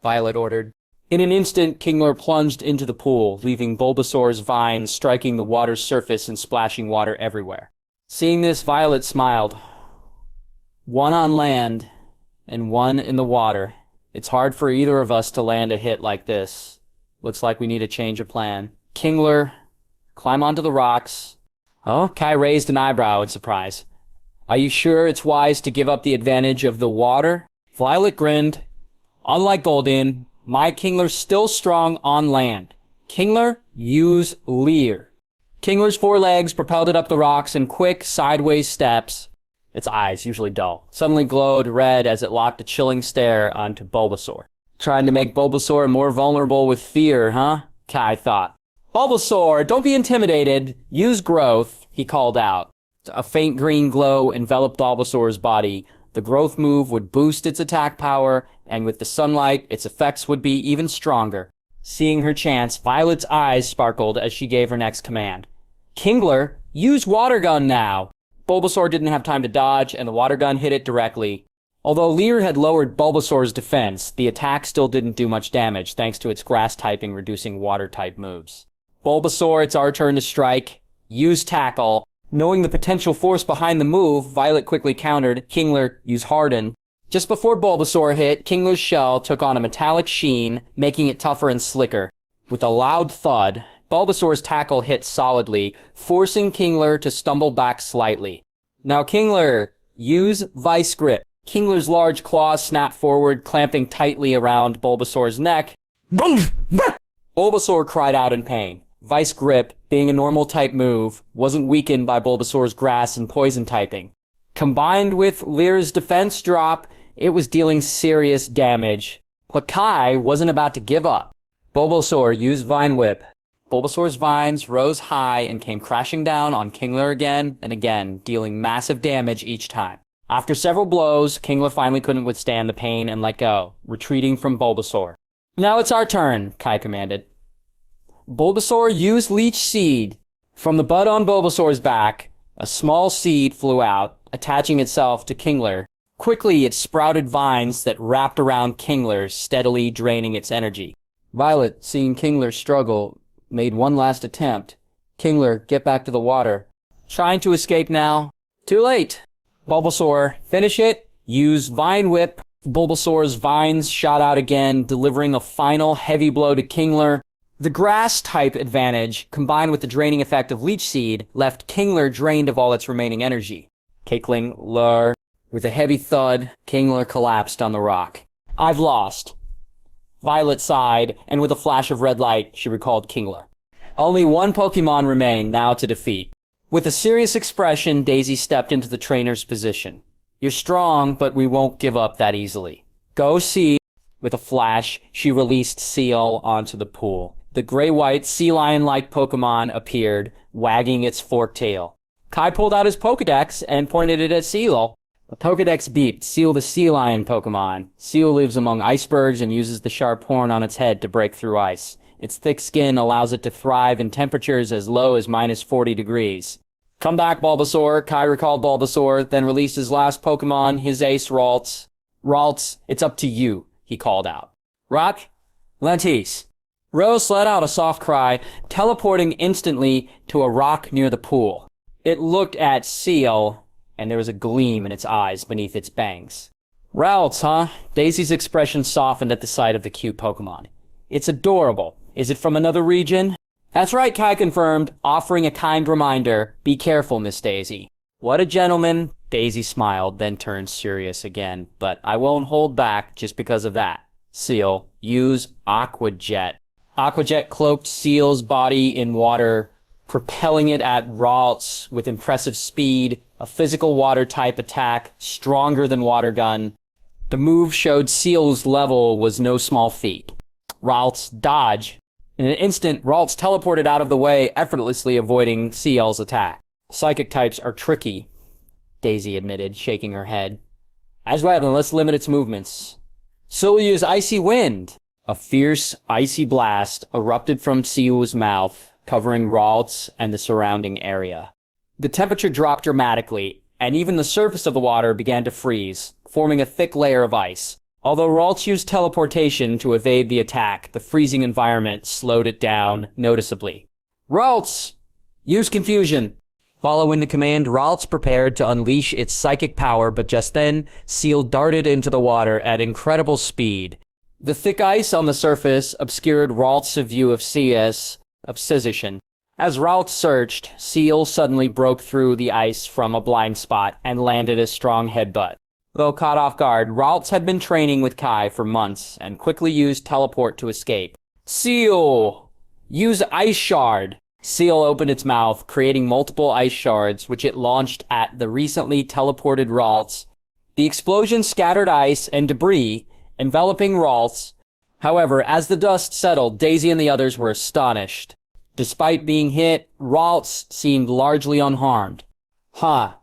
Violet ordered. In an instant, Kingler plunged into the pool, leaving Bulbasaur's vines striking the water's surface and splashing water everywhere. Seeing this, Violet smiled. One on land, and one in the water. It's hard for either of us to land a hit like this. Looks like we need a change of plan. Kingler, climb onto the rocks. Oh, Kai raised an eyebrow in surprise. Are you sure it's wise to give up the advantage of the water? Violet grinned. Unlike Golden, my Kingler's still strong on land. Kingler, use Leer. Kingler's forelegs propelled it up the rocks in quick, sideways steps. Its eyes, usually dull, suddenly glowed red as it locked a chilling stare onto Bulbasaur. Trying to make Bulbasaur more vulnerable with fear, huh? Kai thought. Bulbasaur, don't be intimidated. Use growth, he called out. A faint green glow enveloped Bulbasaur's body. The growth move would boost its attack power, and with the sunlight, its effects would be even stronger. Seeing her chance, Violet's eyes sparkled as she gave her next command. Kingler, use water gun now. Bulbasaur didn't have time to dodge, and the water gun hit it directly. Although Leer had lowered Bulbasaur's defense, the attack still didn't do much damage thanks to its grass typing reducing water type moves. Bulbasaur, it's our turn to strike. Use tackle. Knowing the potential force behind the move, Violet quickly countered. Kingler, use harden. Just before Bulbasaur hit, Kingler's shell took on a metallic sheen, making it tougher and slicker. With a loud thud, Bulbasaur's tackle hit solidly, forcing Kingler to stumble back slightly. Now Kingler, use Vice Grip. Kingler's large claws snapped forward, clamping tightly around Bulbasaur's neck. Bulbasaur cried out in pain. Vice Grip, being a normal type move, wasn't weakened by Bulbasaur's grass and poison typing. Combined with Leer's defense drop, it was dealing serious damage. But Kai wasn't about to give up. Bulbasaur used Vine Whip. Bulbasaur's vines rose high and came crashing down on Kingler again and again, dealing massive damage each time. After several blows, Kingler finally couldn't withstand the pain and let go, retreating from Bulbasaur. Now it's our turn, Kai commanded. Bulbasaur, use Leech Seed. From the bud on Bulbasaur's back, a small seed flew out, attaching itself to Kingler. Quickly, it sprouted vines that wrapped around Kingler, steadily draining its energy. Violet, seeing Kingler struggle, made one last attempt. Kingler, get back to the water. Trying to escape now. Too late. Bulbasaur, finish it. Use Vine Whip. Bulbasaur's vines shot out again, delivering a final heavy blow to Kingler. The grass-type advantage, combined with the draining effect of Leech Seed, left Kingler drained of all its remaining energy. Kingler. With a heavy thud, Kingler collapsed on the rock. I've lost. Violet sighed, and with a flash of red light, she recalled Kingler. Only one Pokémon remained now to defeat. With a serious expression, Daisy stepped into the trainer's position. You're strong, but we won't give up that easily. Go see. With a flash, she released Seal onto the pool. The gray-white sea lion-like Pokemon appeared, wagging its forked tail. Kai pulled out his Pokédex and pointed it at Seal. The Pokédex beeped. Seal the sea lion Pokemon. Seal lives among icebergs and uses the sharp horn on its head to break through ice. Its thick skin allows it to thrive in temperatures as low as -40 degrees. Come back, Bulbasaur. Kai recalled Bulbasaur, then released his last Pokemon, his ace, Ralts. Ralts, it's up to you, he called out. Rock? Lentis. Rose let out a soft cry, teleporting instantly to a rock near the pool. It looked at Seal, and there was a gleam in its eyes beneath its bangs. Ralts, huh? Daisy's expression softened at the sight of the cute Pokemon. It's adorable. Is it from another region? That's right, Kai confirmed, offering a kind reminder. Be careful, Miss Daisy. What a gentleman. Daisy smiled, then turned serious again. But I won't hold back just because of that. Seal, use Aqua Jet. Aqua Jet cloaked Seal's body in water, propelling it at Ralts with impressive speed, a physical water-type attack, stronger than Water Gun. The move showed Seal's level was no small feat. Ralts dodge. In an instant, Ralts teleported out of the way, effortlessly avoiding Seal's attack. Psychic types are tricky, Daisy admitted, shaking her head. As well, then let's limit its movements. So we'll use Icy Wind. A fierce, icy blast erupted from Seal's mouth, covering Ralts and the surrounding area. The temperature dropped dramatically, and even the surface of the water began to freeze, forming a thick layer of ice. Although Ralts used teleportation to evade the attack, the freezing environment slowed it down noticeably. Ralts! Use Confusion! Following the command, Ralts prepared to unleash its psychic power, but just then, Seal darted into the water at incredible speed. The thick ice on the surface obscured Ralts' view of Sice's position. As Ralts searched, Seal suddenly broke through the ice from a blind spot and landed a strong headbutt. Though caught off guard, Ralts had been training with Kai for months and quickly used teleport to escape. Seal! Use Ice Shard! Seal opened its mouth, creating multiple ice shards, which it launched at the recently teleported Ralts. The explosion scattered ice and debris, enveloping Ralts. However, as the dust settled, Daisy and the others were astonished. Despite being hit, Ralts seemed largely unharmed. Huh.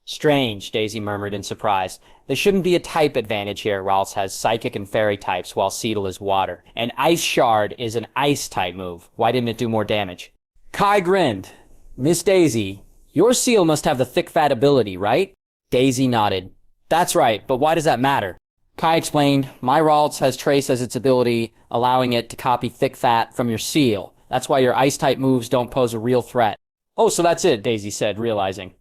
Strange, Daisy murmured in surprise. There shouldn't be a type advantage here. Ralts has Psychic and Fairy types, while Seedle is Water. And Ice Shard is an Ice-type move. Why didn't it do more damage? Kai grinned. Miss Daisy, your Seal must have the Thick Fat ability, right? Daisy nodded. That's right, but why does that matter? Kai explained, my Ralts has Trace as its ability, allowing it to copy Thick Fat from your Seal. That's why your Ice-type moves don't pose a real threat. Oh, so that's it, Daisy said, realizing.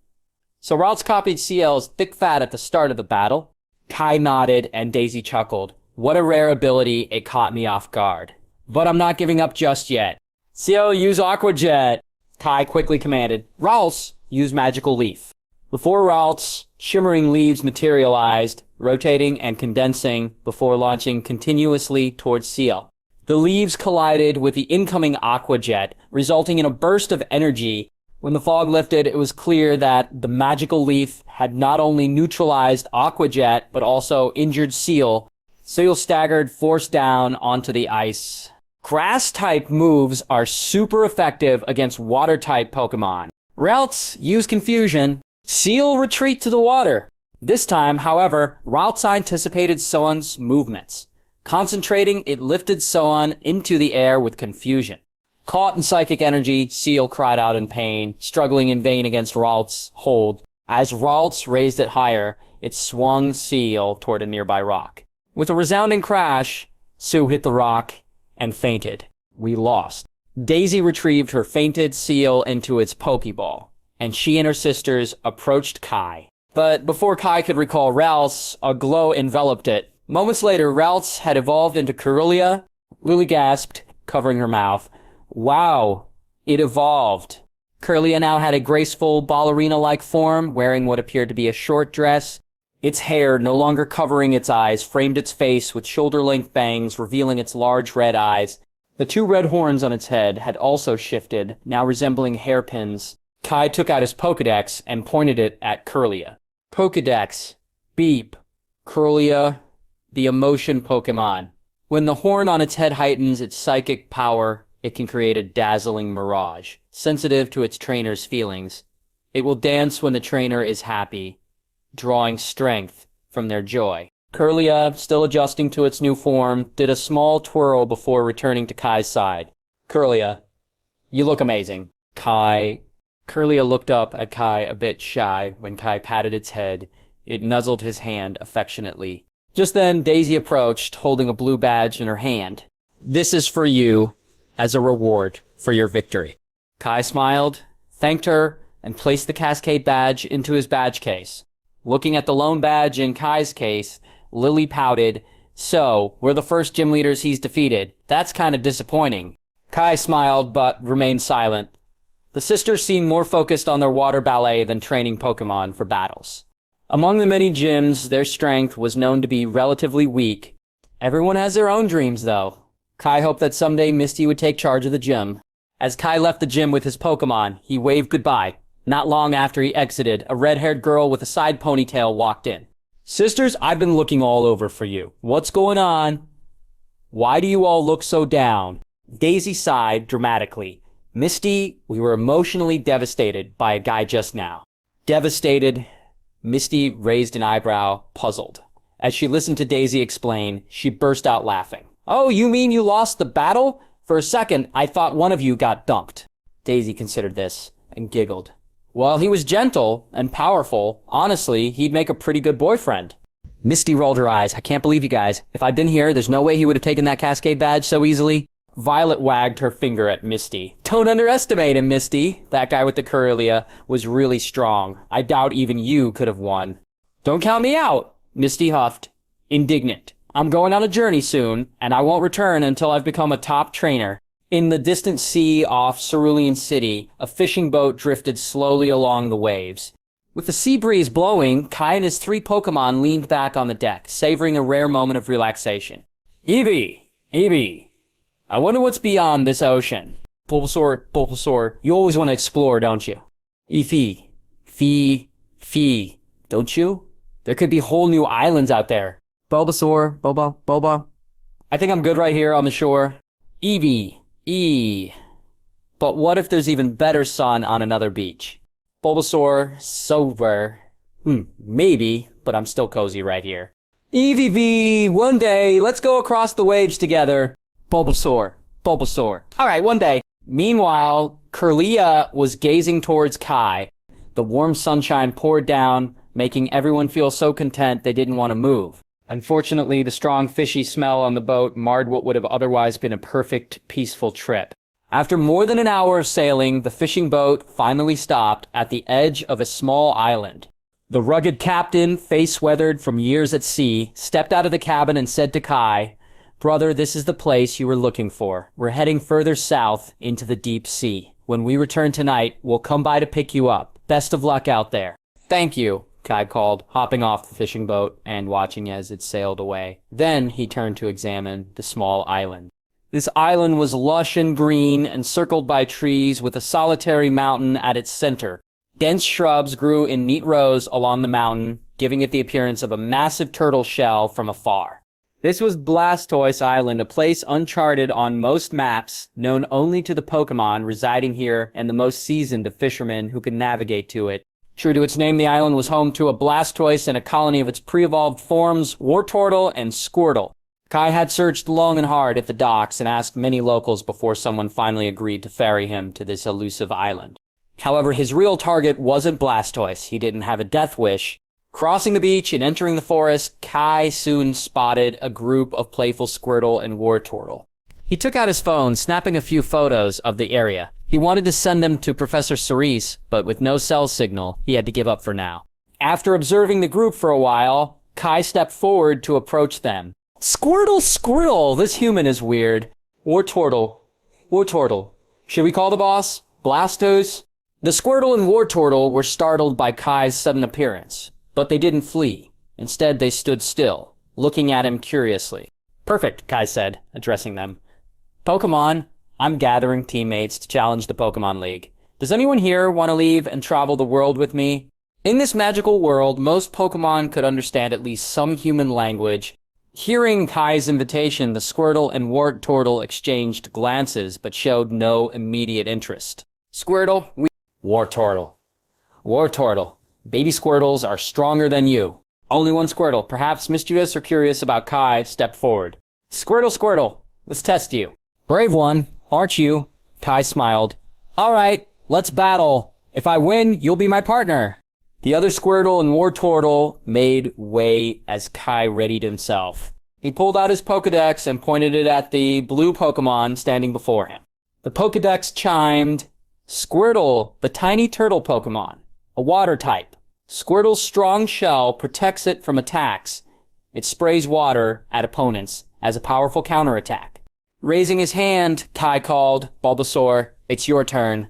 So Ralts copied CL's Thick Fat at the start of the battle? Kai nodded, and Daisy chuckled. What a rare ability, it caught me off guard. But I'm not giving up just yet. CL, use Aqua Jet! Kai quickly commanded. Ralts, use Magical Leaf. Before Ralts, shimmering leaves materialized, rotating and condensing before launching continuously towards CL. The leaves collided with the incoming Aqua Jet, resulting in a burst of energy. When the fog lifted, it was clear that the Magical Leaf had not only neutralized Aqua Jet, but also injured Seal. Seal staggered, forced down onto the ice. Grass-type moves are super effective against Water-type Pokemon. Ralts, use Confusion. Seal, retreat to the water. This time, however, Ralts anticipated Soan's movements. Concentrating, it lifted Soan into the air with Confusion. Caught in psychic energy, Seal cried out in pain, struggling in vain against Ralts' hold. As Ralts raised it higher, it swung Seal toward a nearby rock. With a resounding crash, Sue hit the rock and fainted. We lost. Daisy retrieved her fainted Seal into its Pokeball, and she and her sisters approached Kai. But before Kai could recall Ralts, a glow enveloped it. Moments later, Ralts had evolved into Cerulean. Lily gasped, covering her mouth. Wow, it evolved. Cerulean now had a graceful ballerina-like form, wearing what appeared to be a short dress. Its hair, no longer covering its eyes, framed its face with shoulder-length bangs, revealing its large red eyes. The two red horns on its head had also shifted, now resembling hairpins. Kai took out his Pokédex and pointed it at Cerulean. Pokédex. Beep. Cerulean. the emotion Pokémon. When the horn on its head heightens its psychic power, it can create a dazzling mirage, sensitive to its trainer's feelings. It will dance when the trainer is happy, drawing strength from their joy. Kirlia, still adjusting to its new form, did a small twirl before returning to Kai's side. Kirlia, you look amazing. Kirlia looked up at Kai a bit shy when Kai patted its head. It nuzzled his hand affectionately. Just then, Daisy approached, holding a blue badge in her hand. This is for you, as a reward for your victory. Kai smiled, thanked her, and placed the Cascade badge into his badge case. Looking at the lone badge in Kai's case, Lily pouted, "So, we're the first gym leaders he's defeated. That's kind of disappointing." Kai smiled, but remained silent. The sisters seemed more focused on their water ballet than training Pokémon for battles. Among the many gyms, their strength was known to be relatively weak. Everyone has their own dreams, though. Kai hoped that someday Misty would take charge of the gym. As Kai left the gym with his Pokémon, he waved goodbye. Not long after he exited, a red-haired girl with a side ponytail walked in. "Sisters, I've been looking all over for you. What's going on? Why do you all look so down?" Daisy sighed dramatically. "Misty, we were emotionally devastated by a guy just now." Devastated? Misty raised an eyebrow, puzzled. As she listened to Daisy explain, she burst out laughing. "Oh, you mean you lost the battle? For a second, I thought one of you got dumped." Daisy considered this and giggled. "Well, he was gentle and powerful. Honestly, he'd make a pretty good boyfriend." Misty rolled her eyes. "I can't believe you guys. If I'd been here, there's no way he would have taken that Cascade badge so easily." Violet wagged her finger at Misty. "Don't underestimate him, Misty. That guy with the Cerulean was really strong. I doubt even you could have won." "Don't count me out," Misty huffed, indignant. "I'm going on a journey soon, and I won't return until I've become a top trainer." In the distant sea off Cerulean City, a fishing boat drifted slowly along the waves. With the sea breeze blowing, Kai and his 3 Pokémon leaned back on the deck, savoring a rare moment of relaxation. Eevee, I wonder what's beyond this ocean." Bulbasaur, you always want to explore, don't you?" "Eevee, Fee, don't you? There could be whole new islands out there." "Bulbasaur, Boba. I think I'm good right here on the shore." "Eevee, but what if there's even better sun on another beach?" "Bulbasaur, sober. Maybe, but I'm still cozy right here." "Eevee, one day, let's go across the waves together." Bulbasaur. "All right, one day." Meanwhile, Kirlia was gazing towards Kai. The warm sunshine poured down, making everyone feel so content they didn't want to move. Unfortunately, the strong fishy smell on the boat marred what would have otherwise been a perfect, peaceful trip. After more than an hour of sailing, the fishing boat finally stopped at the edge of a small island. The rugged captain, face weathered from years at sea, stepped out of the cabin and said to Kai, "Brother, this is the place you were looking for. We're heading further south into the deep sea. When we return tonight, we'll come by to pick you up. Best of luck out there." "Thank you," Kai called, hopping off the fishing boat and watching as it sailed away. Then he turned to examine the small island. This island was lush and green, encircled by trees with a solitary mountain at its center. Dense shrubs grew in neat rows along the mountain, giving it the appearance of a massive turtle shell from afar. This was Blastoise Island, a place uncharted on most maps, known only to the Pokémon residing here and the most seasoned of fishermen who could navigate to it. True to its name, the island was home to a Blastoise and a colony of its pre-evolved forms, Wartortle and Squirtle. Kai had searched long and hard at the docks and asked many locals before someone finally agreed to ferry him to this elusive island. However, his real target wasn't Blastoise. He didn't have a death wish. Crossing the beach and entering the forest, Kai soon spotted a group of playful Squirtle and Wartortle. He took out his phone, snapping a few photos of the area. He wanted to send them to Professor Cerise, but with no cell signal, he had to give up for now. After observing the group for a while, Kai stepped forward to approach them. Squirtle, this human is weird." Wartortle. Should we call the boss? Blastoise? The Squirtle and Wartortle were startled by Kai's sudden appearance, but they didn't flee. Instead, they stood still, looking at him curiously. "Perfect," Kai said, addressing them. "Pokémon, I'm gathering teammates to challenge the Pokémon League. Does anyone here want to leave and travel the world with me?" In this magical world, most Pokémon could understand at least some human language, Hearing Kai's invitation, the Squirtle and Wartortle exchanged glances, but showed no immediate interest. Squirtle, Wartortle. Wartortle. Baby Squirtles are stronger than you. Only one Squirtle, perhaps mischievous or curious about Kai, stepped forward. Squirtle, Squirtle, let's test you. Brave one, aren't you? Kai smiled. All right, let's battle. If I win, you'll be my partner. The other Squirtle and Wartortle made way as Kai readied himself. He pulled out his Pokédex and pointed it at the blue Pokémon standing before him. The Pokédex chimed, Squirtle, the tiny turtle Pokémon, a water type. Squirtle's strong shell protects it from attacks. It sprays water at opponents as a powerful counterattack. Raising his hand, Kai called, Bulbasaur, it's your turn.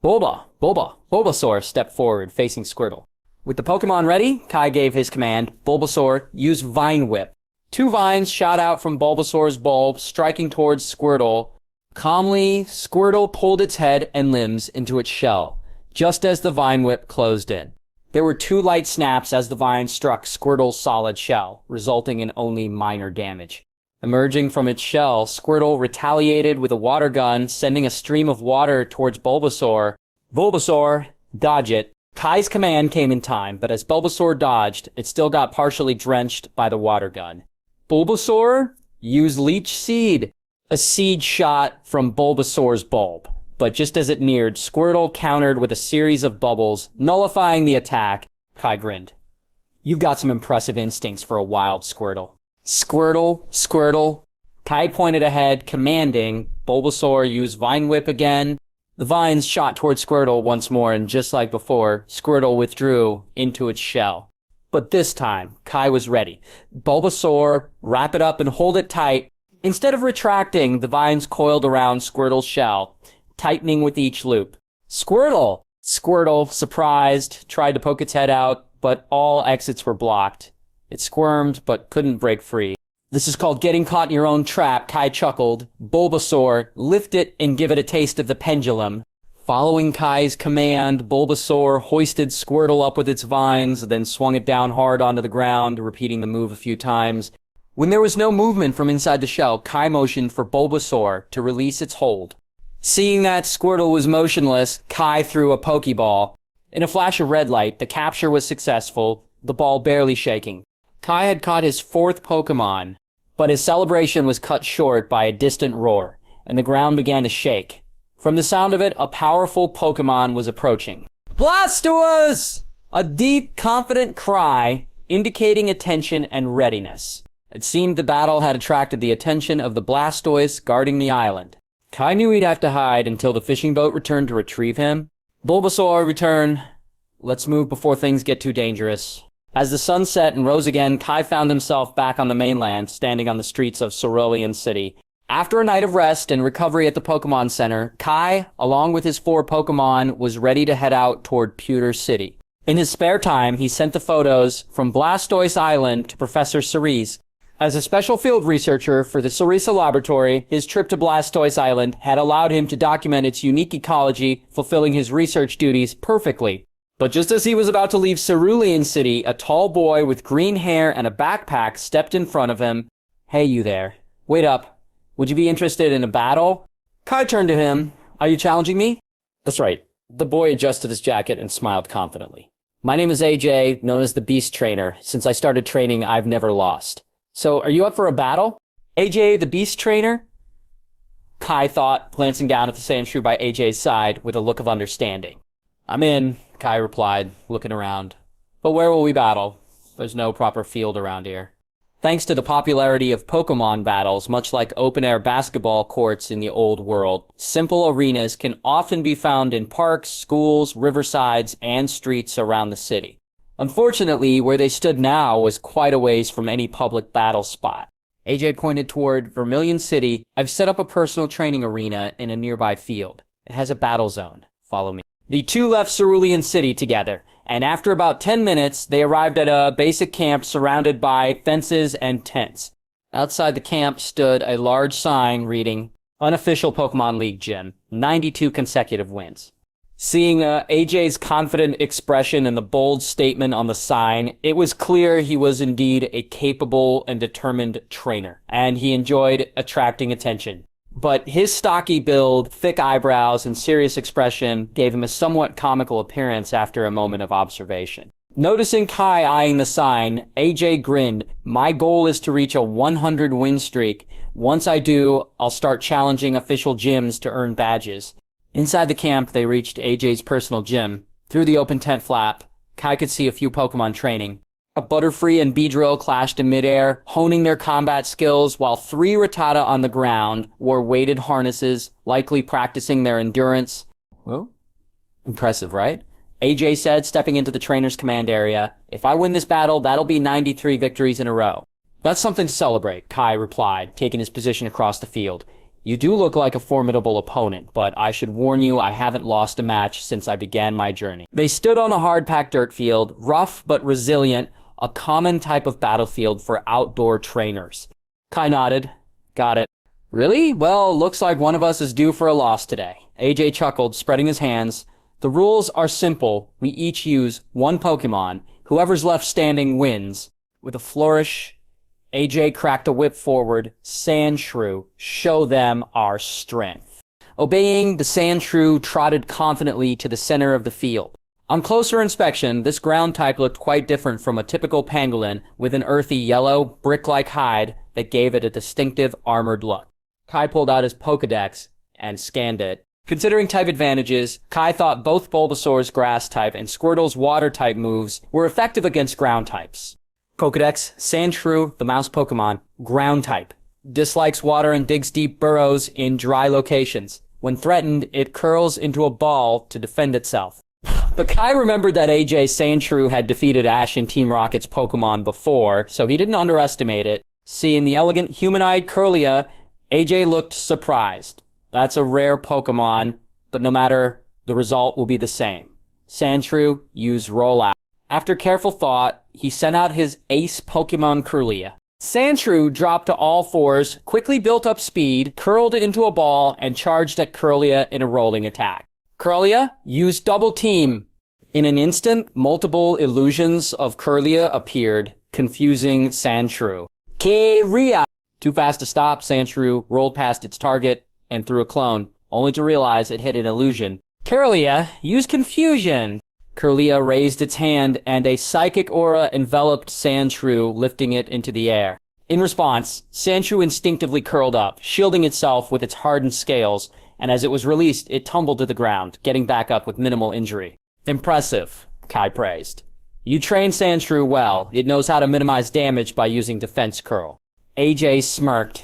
Bulbasaur stepped forward, facing Squirtle. With the Pokémon ready, Kai gave his command, Bulbasaur, use Vine Whip. 2 vines shot out from Bulbasaur's bulb, striking towards Squirtle. Calmly, Squirtle pulled its head and limbs into its shell, just as the Vine Whip closed in. There were 2 light snaps as the vine struck Squirtle's solid shell, resulting in only minor damage. Emerging from its shell, Squirtle retaliated with a water gun, sending a stream of water towards Bulbasaur. Bulbasaur, dodge it. Kai's command came in time, but as Bulbasaur dodged, it still got partially drenched by the water gun. Bulbasaur, use Leech Seed. A seed shot from Bulbasaur's bulb, but just as it neared, Squirtle countered with a series of bubbles, nullifying the attack. Kai grinned. You've got some impressive instincts for a wild Squirtle. Squirtle. Kai pointed ahead, commanding, Bulbasaur, use Vine Whip again. The vines shot towards Squirtle once more, and just like before, Squirtle withdrew into its shell. But this time, Kai was ready. Bulbasaur, wrap it up and hold it tight. Instead of retracting, the vines coiled around Squirtle's shell, tightening with each loop. Squirtle! Squirtle, surprised, tried to poke its head out, but all exits were blocked. It squirmed, but couldn't break free. This is called getting caught in your own trap, Kai chuckled. Bulbasaur, lift it and give it a taste of the pendulum. Following Kai's command, Bulbasaur hoisted Squirtle up with its vines, then swung it down hard onto the ground, repeating the move a few times. When there was no movement from inside the shell, Kai motioned for Bulbasaur to release its hold. Seeing that Squirtle was motionless, Kai threw a Pokeball. In a flash of red light, the capture was successful, the ball barely shaking. Kai had caught his 4th Pokémon, but his celebration was cut short by a distant roar, and the ground began to shake. From the sound of it, a powerful Pokémon was approaching. Blastoise! A deep, confident cry, indicating attention and readiness. It seemed the battle had attracted the attention of the Blastoise guarding the island. Kai knew he'd have to hide until the fishing boat returned to retrieve him. Bulbasaur, return. Let's move before things get too dangerous. As the sun set and rose again, Kai found himself back on the mainland, standing on the streets of Cerulean City. After a night of rest and recovery at the Pokémon Center, Kai, along with his 4 Pokémon, was ready to head out toward Pewter City. In his spare time, he sent the photos from Blastoise Island to Professor Cerise. As a special field researcher for the Cerise Laboratory, his trip to Blastoise Island had allowed him to document its unique ecology, fulfilling his research duties perfectly. But just as he was about to leave Cerulean City, a tall boy with green hair and a backpack stepped in front of him. Hey, you there. Wait up. Would you be interested in a battle? Kai turned to him. Are you challenging me? That's right. The boy adjusted his jacket and smiled confidently. My name is AJ, known as the Beast Trainer. Since I started training, I've never lost. So, are you up for a battle? AJ, the Beast Trainer? Kai thought, glancing down at the Sandshrew by AJ's side with a look of understanding. I'm in, Kai replied, looking around. But where will we battle? There's no proper field around here. Thanks to the popularity of Pokémon battles, much like open-air basketball courts in the old world, simple arenas can often be found in parks, schools, riversides, and streets around the city. Unfortunately, where they stood now was quite a ways from any public battle spot. AJ pointed toward Vermilion City. I've set up a personal training arena in a nearby field. It has a battle zone. Follow me. The two left Cerulean City together, and after about 10 minutes, they arrived at a basic camp surrounded by fences and tents. Outside the camp stood a large sign reading, Unofficial Pokemon League Gym, 92 consecutive wins. Seeing AJ's confident expression and the bold statement on the sign, it was clear he was indeed a capable and determined trainer, and he enjoyed attracting attention. But his stocky build, thick eyebrows, and serious expression gave him a somewhat comical appearance after a moment of observation. Noticing Kai eyeing the sign, AJ grinned. "My goal is to reach a 100 win streak. Once I do, I'll start challenging official gyms to earn badges." Inside the camp, they reached AJ's personal gym. Through the open tent flap, Kai could see a few Pokemon training. A Butterfree and Beedrill clashed in midair, honing their combat skills, while 3 Rattata on the ground wore weighted harnesses, likely practicing their endurance. Well, impressive, right? AJ said, stepping into the trainer's command area. "If I win this battle, that'll be 93 victories in a row." "That's something to celebrate," Kai replied, taking his position across the field. "You do look like a formidable opponent, but I should warn you I haven't lost a match since I began my journey." They stood on a hard-packed dirt field, rough but resilient, a common type of battlefield for outdoor trainers. Kai nodded. "Got it." "Really? Well, looks like one of us is due for a loss today." AJ chuckled, spreading his hands. "The rules are simple. We each use 1 Pokemon. Whoever's left standing wins." With a flourish, AJ cracked a whip forward. "Sandshrew, show them our strength." Obeying, the Sandshrew trotted confidently to the center of the field. On closer inspection, this ground type looked quite different from a typical pangolin, with an earthy yellow, brick-like hide that gave it a distinctive armored look. Kai pulled out his Pokédex and scanned it. Considering type advantages, Kai thought both Bulbasaur's grass type and Squirtle's water type moves were effective against ground types. Pokédex, Sandshrew, the mouse Pokemon, ground type. Dislikes water and digs deep burrows in dry locations. When threatened, it curls into a ball to defend itself. But Kai remembered that AJ Sandshrew had defeated Ash and Team Rocket's Pokemon before, so he didn't underestimate it. Seeing the elegant human-eyed Kirlia, AJ looked surprised. That's a rare Pokemon, but no matter, the result will be the same. Sandshrew used Rollout. After careful thought, he sent out his ace Pokemon Kirlia. Sandshrew dropped to all fours, quickly built up speed, curled into a ball, and charged at Kirlia in a rolling attack. Kirlia used Double Team. In an instant, multiple illusions of Kirlia appeared, confusing Sandshrew. Kirlia! Too fast to stop, Sandshrew rolled past its target and threw a clone, only to realize it hit an illusion. Kirlia used Confusion. Kirlia raised its hand, and a psychic aura enveloped Sandshrew, lifting it into the air. In response, Sandshrew instinctively curled up, shielding itself with its hardened scales, and as it was released, it tumbled to the ground, getting back up with minimal injury. Impressive, Kai praised. You trained Sandshrew well. It knows how to minimize damage by using Defense Curl. AJ smirked.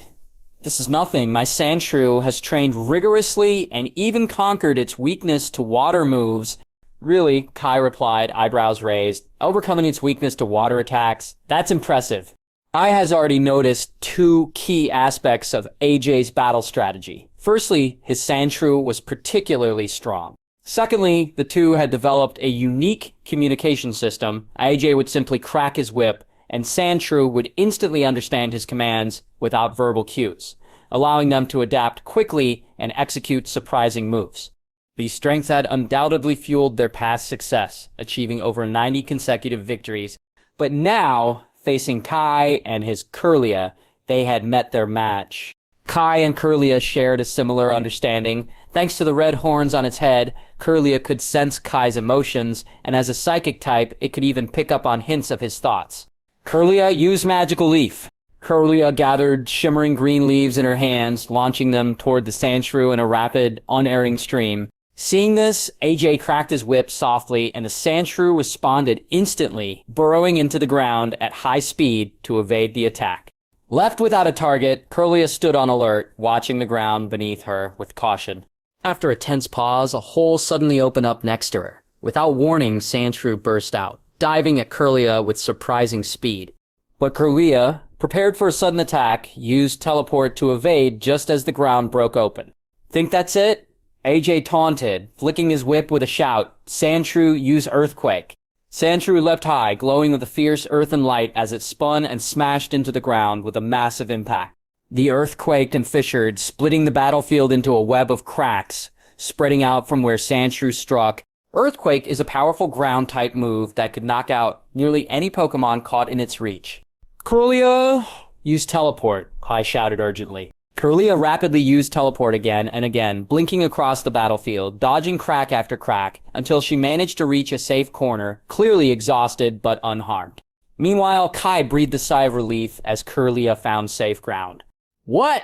This is nothing. My Sandshrew has trained rigorously and even conquered its weakness to water moves. Really, Kai replied, eyebrows raised, overcoming its weakness to water attacks. That's impressive. Kai has already noticed 2 key aspects of AJ's battle strategy. Firstly, his Sandshrew was particularly strong. Secondly, the two had developed a unique communication system. AJ would simply crack his whip, and Sandshrew would instantly understand his commands without verbal cues, allowing them to adapt quickly and execute surprising moves. These strengths had undoubtedly fueled their past success, achieving over 90 consecutive victories. But now, facing Kai and his Kirlia, they had met their match. Kai and Kirlia shared a similar understanding. Thanks to the red horns on its head, Kirlia could sense Kai's emotions, and as a psychic type, it could even pick up on hints of his thoughts. Kirlia used Magical Leaf. Kirlia gathered shimmering green leaves in her hands, launching them toward the Sandshrew in a rapid, unerring stream. Seeing this, AJ cracked his whip softly, and the Sandshrew responded instantly, burrowing into the ground at high speed to evade the attack. Left without a target, Kirlia stood on alert, watching the ground beneath her with caution. After a tense pause, a hole suddenly opened up next to her. Without warning, Sandshrew burst out, diving at Kirlia with surprising speed. But Kirlia, prepared for a sudden attack, used Teleport to evade just as the ground broke open. Think that's it? AJ taunted, flicking his whip with a shout. Sandshrew used Earthquake. Sandshrew leapt high, glowing with a fierce earthen light as it spun and smashed into the ground with a massive impact. The earth quaked and fissured, splitting the battlefield into a web of cracks. spreading out from where Sandshrew struck. Earthquake is a powerful ground-type move that could knock out nearly any Pokemon caught in its reach. Cerulean, use Teleport, Kai shouted urgently. Cerulean rapidly used Teleport again and again, blinking across the battlefield, dodging crack after crack, until she managed to reach a safe corner, clearly exhausted but unharmed. Meanwhile, Kai breathed a sigh of relief as Cerulean found safe ground. What?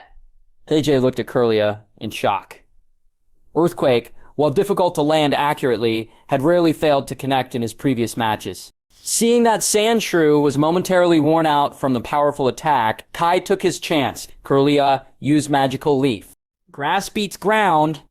AJ looked at Cerulean in shock. Earthquake, while difficult to land accurately, had rarely failed to connect in his previous matches. Seeing that Sandshrew was momentarily worn out from the powerful attack, Kai took his chance. Cerulean used Magical Leaf. Grass beats ground.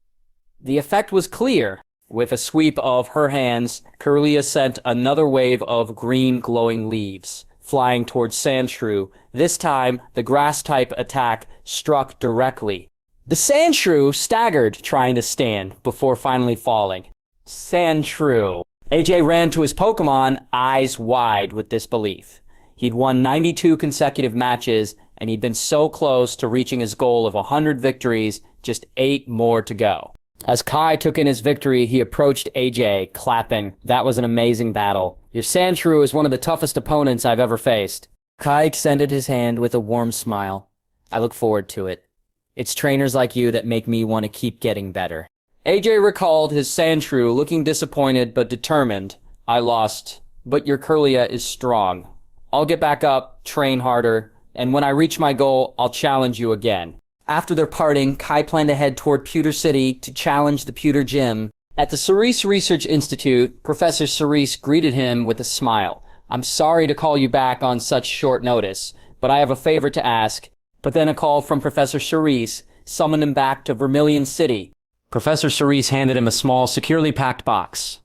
The effect was clear. With a sweep of her hands, Cerulean sent another wave of green glowing leaves, flying towards Sandshrew. This time, the grass-type attack struck directly. The Sandshrew staggered, trying to stand, before finally falling. Sandshrew. AJ ran to his Pokemon, eyes wide with disbelief. He'd won 92 consecutive matches, and he'd been so close to reaching his goal of 100 victories, just 8 more to go. As Kai took in his victory, he approached AJ, clapping. That was an amazing battle. Your Sandshrew is one of the toughest opponents I've ever faced. Kai extended his hand with a warm smile. I look forward to it. It's trainers like you that make me want to keep getting better. AJ recalled his Sandshrew looking disappointed but determined. I lost, but your Cerulean is strong. I'll get back up, train harder, and when I reach my goal, I'll challenge you again. After their parting, Kai planned to head toward Pewter City to challenge the Pewter Gym. At the Cerulean Research Institute, Professor Cerulean greeted him with a smile. I'm sorry to call you back on such short notice, but I have a favor to ask. But then a call from Professor Cerulean summoned him back to Vermilion City. Professor Cerulean handed him a small, securely packed box.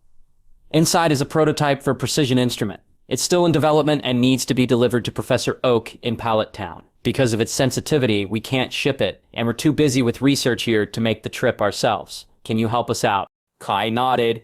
Inside is a prototype for a precision instrument. It's still in development and needs to be delivered to Professor Oak in Pallet Town. Because of its sensitivity, we can't ship it, and we're too busy with research here to make the trip ourselves. Can you help us out? Kai nodded.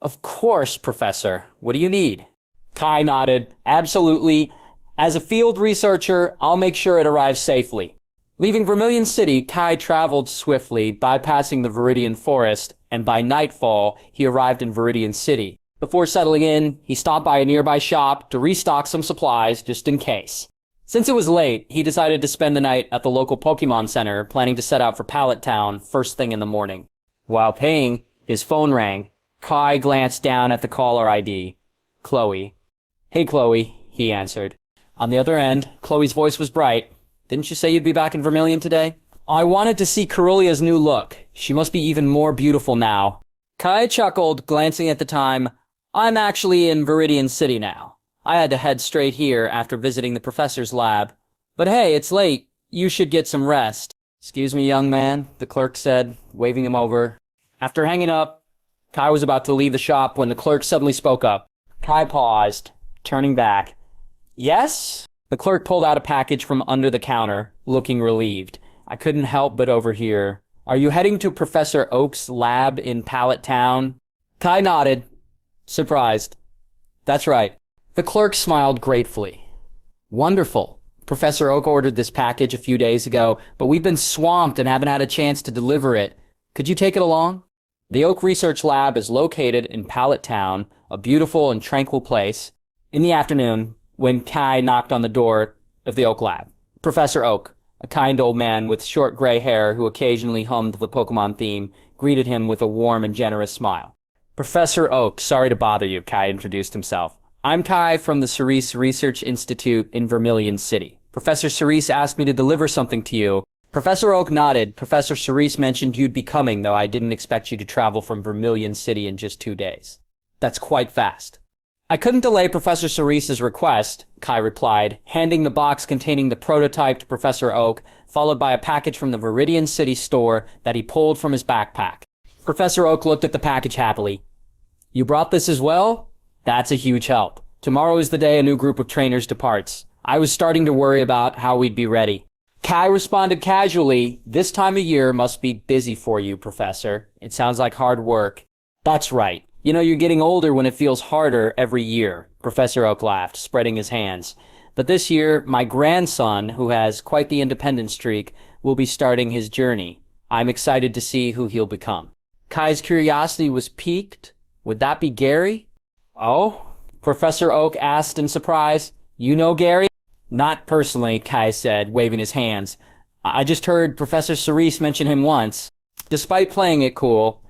Of course, Professor. What do you need? Kai nodded. Absolutely. As a field researcher, I'll make sure it arrives safely. Leaving Vermilion City, Kai traveled swiftly, bypassing the Viridian Forest, and by nightfall, he arrived in Viridian City. Before settling in, he stopped by a nearby shop to restock some supplies just in case. Since it was late, he decided to spend the night at the local Pokémon Center, planning to set out for Pallet Town first thing in the morning. While paying, his phone rang. Kai glanced down at the caller ID. Chloe. Hey, Chloe, he answered. On the other end, Chloe's voice was bright. Didn't you say you'd be back in Vermilion today? I wanted to see Cerulean's new look. She must be even more beautiful now. Kai chuckled, glancing at the time. I'm actually in Viridian City now. I had to head straight here after visiting the professor's lab. But hey, it's late. You should get some rest. Excuse me, young man, the clerk said, waving him over. After hanging up, Kai was about to leave the shop when the clerk suddenly spoke up. Kai paused, turning back. Yes? The clerk pulled out a package from under the counter, looking relieved. I couldn't help but overhear. Are you heading to Professor Oak's lab in Pallet Town? Kai nodded, surprised. That's right. The clerk smiled gratefully. Wonderful. Professor Oak ordered this package a few days ago, but we've been swamped and haven't had a chance to deliver it. Could you take it along? The Oak Research Lab is located in Pallet Town, a beautiful and tranquil place. In the afternoon, when Kai knocked on the door of the Oak Lab, Professor Oak, a kind old man with short gray hair who occasionally hummed the Pokemon theme, greeted him with a warm and generous smile. Professor Oak, sorry to bother you, Kai introduced himself. I'm Kai from the Cerulean Research Institute in Vermilion City. Professor Cerulean asked me to deliver something to you. Professor Oak nodded. Professor Cerulean mentioned you'd be coming, though I didn't expect you to travel from Vermilion City in just 2 days. That's quite fast. I couldn't delay Professor Cerulean's request, Kai replied, handing the box containing the prototype to Professor Oak, followed by a package from the Viridian City store that he pulled from his backpack. Professor Oak looked at the package happily. You brought this as well? That's a huge help. Tomorrow is the day a new group of trainers departs. I was starting to worry about how we'd be ready. Kai responded casually, this time of year must be busy for you, Professor. It sounds like hard work. That's right. You know, you're getting older when it feels harder every year, Professor Oak laughed, spreading his hands. But this year, my grandson, who has quite the independent streak, will be starting his journey. I'm excited to see who he'll become. Kai's curiosity was piqued. Would that be Gary? Oh? Professor Oak asked in surprise. You know Gary? Not personally, Kai said, waving his hands. I just heard Professor Cerise mention him once. Despite playing it cool,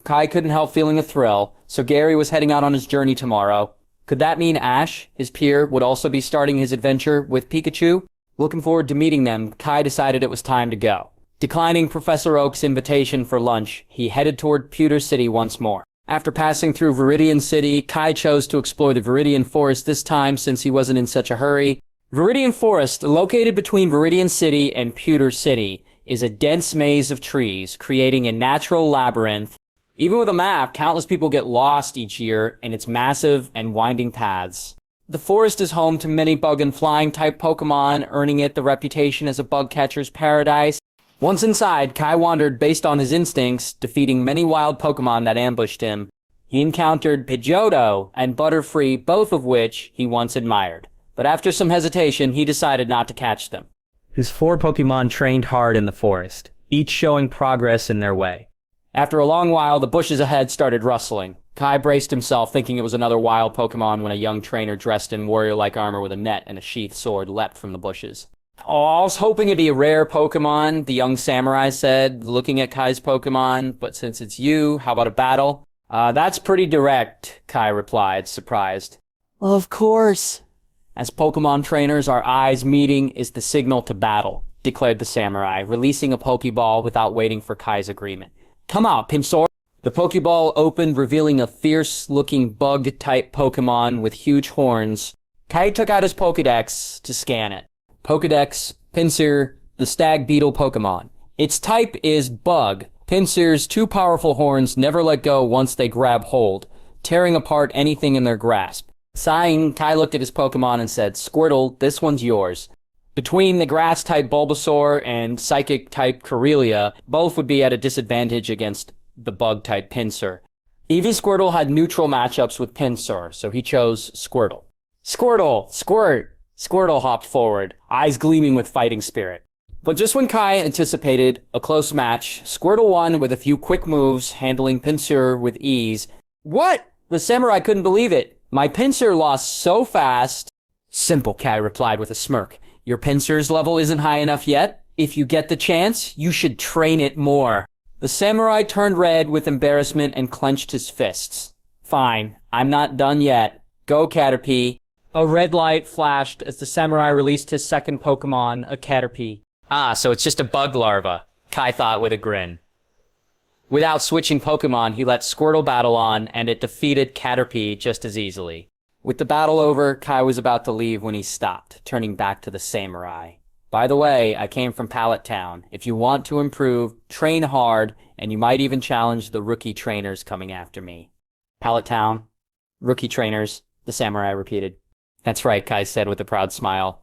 Kai couldn't help feeling a thrill, so Gary was heading out on his journey tomorrow. Could that mean Ash, his peer, would also be starting his adventure with Pikachu? Looking forward to meeting them, Kai decided it was time to go. Declining Professor Oak's invitation for lunch, he headed toward Pewter City once more. After passing through Viridian City, Kai chose to explore the Viridian Forest this time since he wasn't in such a hurry. Viridian Forest, located between Viridian City and Pewter City, is a dense maze of trees, creating a natural labyrinth. Even with a map, countless people get lost each year in its massive and winding paths. The forest is home to many bug and flying type Pokémon, earning it the reputation as a bug catcher's paradise. Once inside, Kai wandered based on his instincts, defeating many wild Pokémon that ambushed him. He encountered Pidgeotto and Butterfree, both of which he once admired. But after some hesitation, he decided not to catch them. His 4 Pokémon trained hard in the forest, each showing progress in their way. After a long while, the bushes ahead started rustling. Kai braced himself, thinking it was another wild Pokémon when a young trainer dressed in warrior-like armor with a net and a sheathed sword leapt from the bushes. Oh, I was hoping it'd be a rare Pokémon, the young samurai said, looking at Kai's Pokémon, but since it's you, how about a battle? That's pretty direct, Kai replied, surprised. Of course. As Pokémon trainers, our eyes meeting is the signal to battle, declared the samurai, releasing a Pokeball without waiting for Kai's agreement. Come out, Pinsor. The Pokeball opened, revealing a fierce-looking bug-type Pokémon with huge horns. Kai took out his Pokédex to scan it. Pokédex, Pinsir, the stag beetle Pokémon. Its type is Bug. Pinsir's 2 powerful horns never let go once they grab hold, tearing apart anything in their grasp. Sighing, Kai looked at his Pokémon and said, Squirtle, this one's yours. Between the grass-type Bulbasaur and psychic-type Corellia, both would be at a disadvantage against the bug-type Pinsir. Eevee Squirtle had neutral matchups with Pinsir, so he chose Squirtle. Squirtle! Squirt! Squirtle hopped forward, eyes gleaming with fighting spirit. But just when Kai anticipated a close match, Squirtle won with a few quick moves, handling Pinsir with ease. What? The samurai couldn't believe it. My Pinsir lost so fast. Simple, Kai replied with a smirk. Your Pinsir's level isn't high enough yet. If you get the chance, you should train it more. The samurai turned red with embarrassment and clenched his fists. Fine, I'm not done yet. Go, Caterpie. A red light flashed as the samurai released his second Pokémon, a Caterpie. Ah, so it's just a bug larva, Kai thought with a grin. Without switching Pokémon, he let Squirtle battle on, and it defeated Caterpie just as easily. With the battle over, Kai was about to leave when he stopped, turning back to the samurai. By the way, I came from Pallet Town. If you want to improve, train hard, and you might even challenge the rookie trainers coming after me. Pallet Town, rookie trainers, the samurai repeated. That's right, Kai said with a proud smile.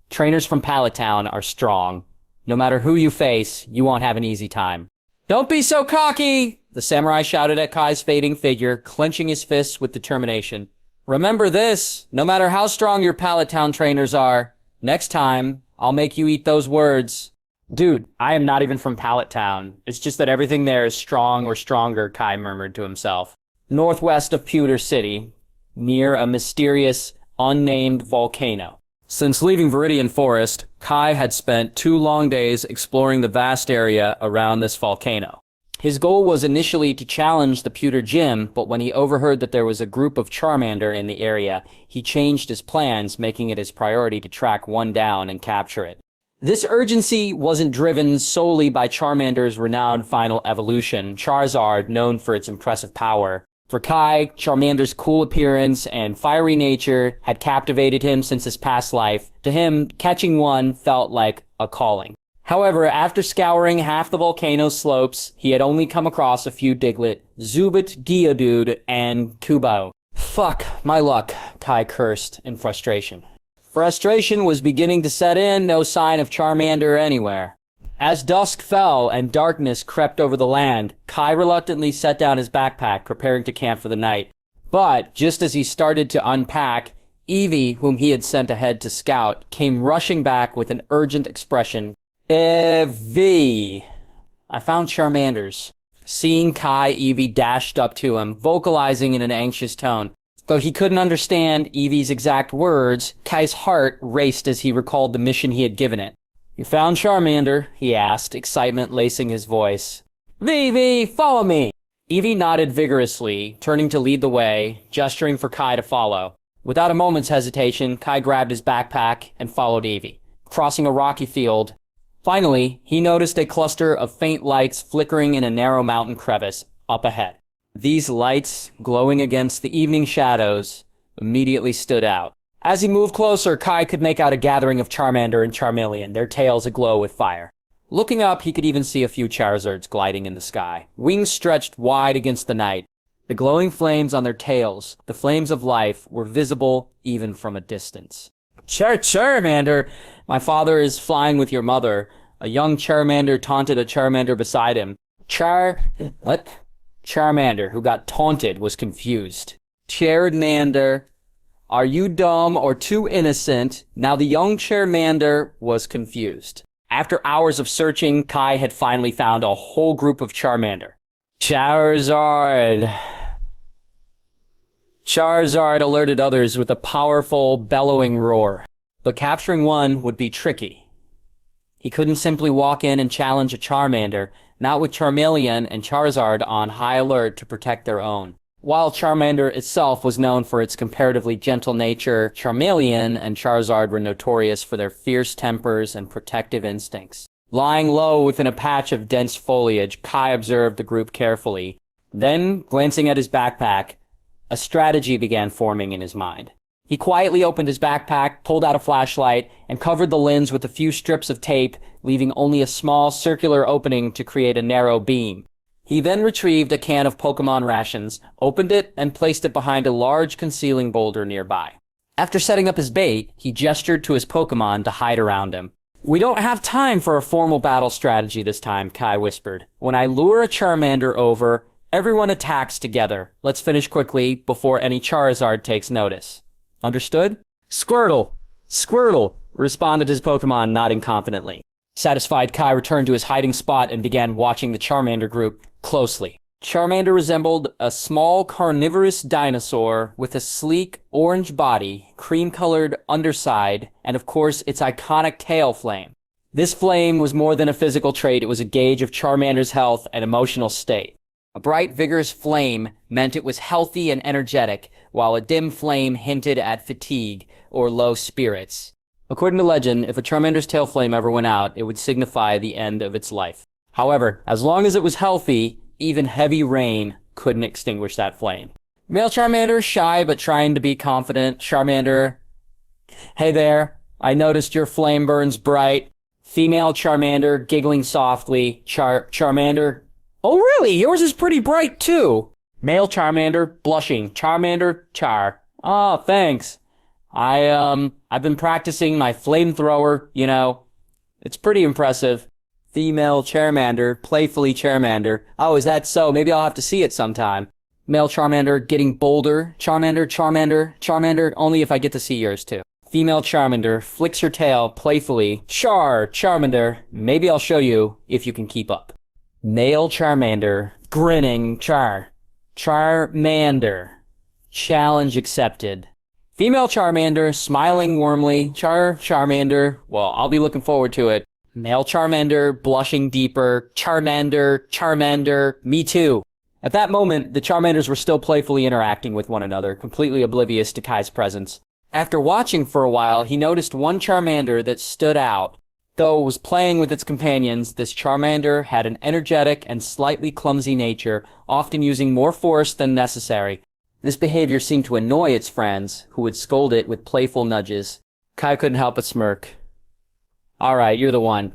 Trainers from Pallet Town are strong. No matter who you face, you won't have an easy time. Don't be so cocky! The samurai shouted at Kai's fading figure, clenching his fists with determination. Remember this, no matter how strong your Pallet Town trainers are, next time, I'll make you eat those words. Dude, I am not even from Pallet Town. It's just that everything there is strong or stronger, Kai murmured to himself. Northwest of Pewter City, near a mysterious, unnamed volcano. Since leaving Viridian Forest, Kai had spent 2 long days exploring the vast area around this volcano. His goal was initially to challenge the Pewter Gym, but when he overheard that there was a group of Charmander in the area, he changed his plans, making it his priority to track one down and capture it. This urgency wasn't driven solely by Charmander's renowned final evolution, Charizard, known for its impressive power. For Kai, Charmander's cool appearance and fiery nature had captivated him since his past life. To him, catching one felt like a calling. However, after scouring half the volcano's slopes, he had only come across a few Diglett, Zubat, Geodude, and Kubo. Fuck, my luck, Kai cursed in frustration. Frustration was beginning to set in, no sign of Charmander anywhere. As dusk fell and darkness crept over the land, Kai reluctantly set down his backpack, preparing to camp for the night. But, just as he started to unpack, Eevee, whom he had sent ahead to scout, came rushing back with an urgent expression. Eevee, I found Charmanders. Seeing Kai, Eevee dashed up to him, vocalizing in an anxious tone. Though he couldn't understand Eevee's exact words, Kai's heart raced as he recalled the mission he had given it. "You found Charmander?" he asked, excitement lacing his voice. "Eevee, follow me!" Eevee nodded vigorously, turning to lead the way, gesturing for Kai to follow. Without a moment's hesitation, Kai grabbed his backpack and followed Eevee. Crossing a rocky field, finally, he noticed a cluster of faint lights flickering in a narrow mountain crevice up ahead. These lights, glowing against the evening shadows, immediately stood out. As he moved closer, Kai could make out a gathering of Charmander and Vermilion, their tails aglow with fire. Looking up, he could even see a few Charizards gliding in the sky, wings stretched wide against the night. The glowing flames on their tails, the flames of life, were visible even from a distance. Charmander! My father is flying with your mother." A young Charmander taunted a Charmander beside him. What? Charmander, who got taunted, was confused. "Charmander, are you dumb or too innocent?" Now the young Charmander was confused. After hours of searching, Kai had finally found a whole group of Charmander. Charizard alerted others with a powerful, bellowing roar. But capturing one would be tricky. He couldn't simply walk in and challenge a Charmander, not with Vermilion and Charizard on high alert to protect their own. While Charmander itself was known for its comparatively gentle nature, Vermilion and Charizard were notorious for their fierce tempers and protective instincts. Lying low within a patch of dense foliage, Kai observed the group carefully. Then, glancing at his backpack, a strategy began forming in his mind. He quietly opened his backpack, pulled out a flashlight, and covered the lens with a few strips of tape, leaving only a small circular opening to create a narrow beam. He then retrieved a can of Pokémon rations, opened it, and placed it behind a large concealing boulder nearby. After setting up his bait, he gestured to his Pokémon to hide around him. "We don't have time for a formal battle strategy this time," Kai whispered. "When I lure a Charmander over, everyone attacks together. Let's finish quickly before any Charizard takes notice. Understood?" "Squirtle! Squirtle!" responded his Pokémon, nodding confidently. Satisfied, Kai returned to his hiding spot and began watching the Charmander group closely. Charmander resembled a small carnivorous dinosaur with a sleek orange body, cream-colored underside, and of course its iconic tail flame. This flame was more than a physical trait, it was a gauge of Charmander's health and emotional state. A bright, vigorous flame meant it was healthy and energetic, while a dim flame hinted at fatigue or low spirits. According to legend, if a Charmander's tail flame ever went out, it would signify the end of its life. However, as long as it was healthy, even heavy rain couldn't extinguish that flame. Male Charmander, shy but trying to be confident. Charmander, "Hey there, I noticed your flame burns bright." Female Charmander, giggling softly. Charmander, "Oh really? Yours is pretty bright too." Male Charmander, blushing. Charmander, "Oh, thanks. I've been practicing my flamethrower, you know. It's pretty impressive." Female Charmander, playfully Charmander, "Oh, is that so? Maybe I'll have to see it sometime." Male Charmander, getting bolder. Charmander, only if I get to see yours too." Female Charmander flicks her tail playfully. Charmander, maybe I'll show you if you can keep up." Male Charmander, grinning. Charmander, challenge accepted. Female Charmander, smiling warmly. Charmander, well, I'll be looking forward to it. Male Charmander, blushing deeper. Charmander, me too. At that moment, the Charmanders were still playfully interacting with one another, completely oblivious to Kai's presence. After watching for a while, he noticed one Charmander that stood out. Though it was playing with its companions, this Charmander had an energetic and slightly clumsy nature, often using more force than necessary. This behavior seemed to annoy its friends, who would scold it with playful nudges. Kai couldn't help but smirk. "Alright, you're the one."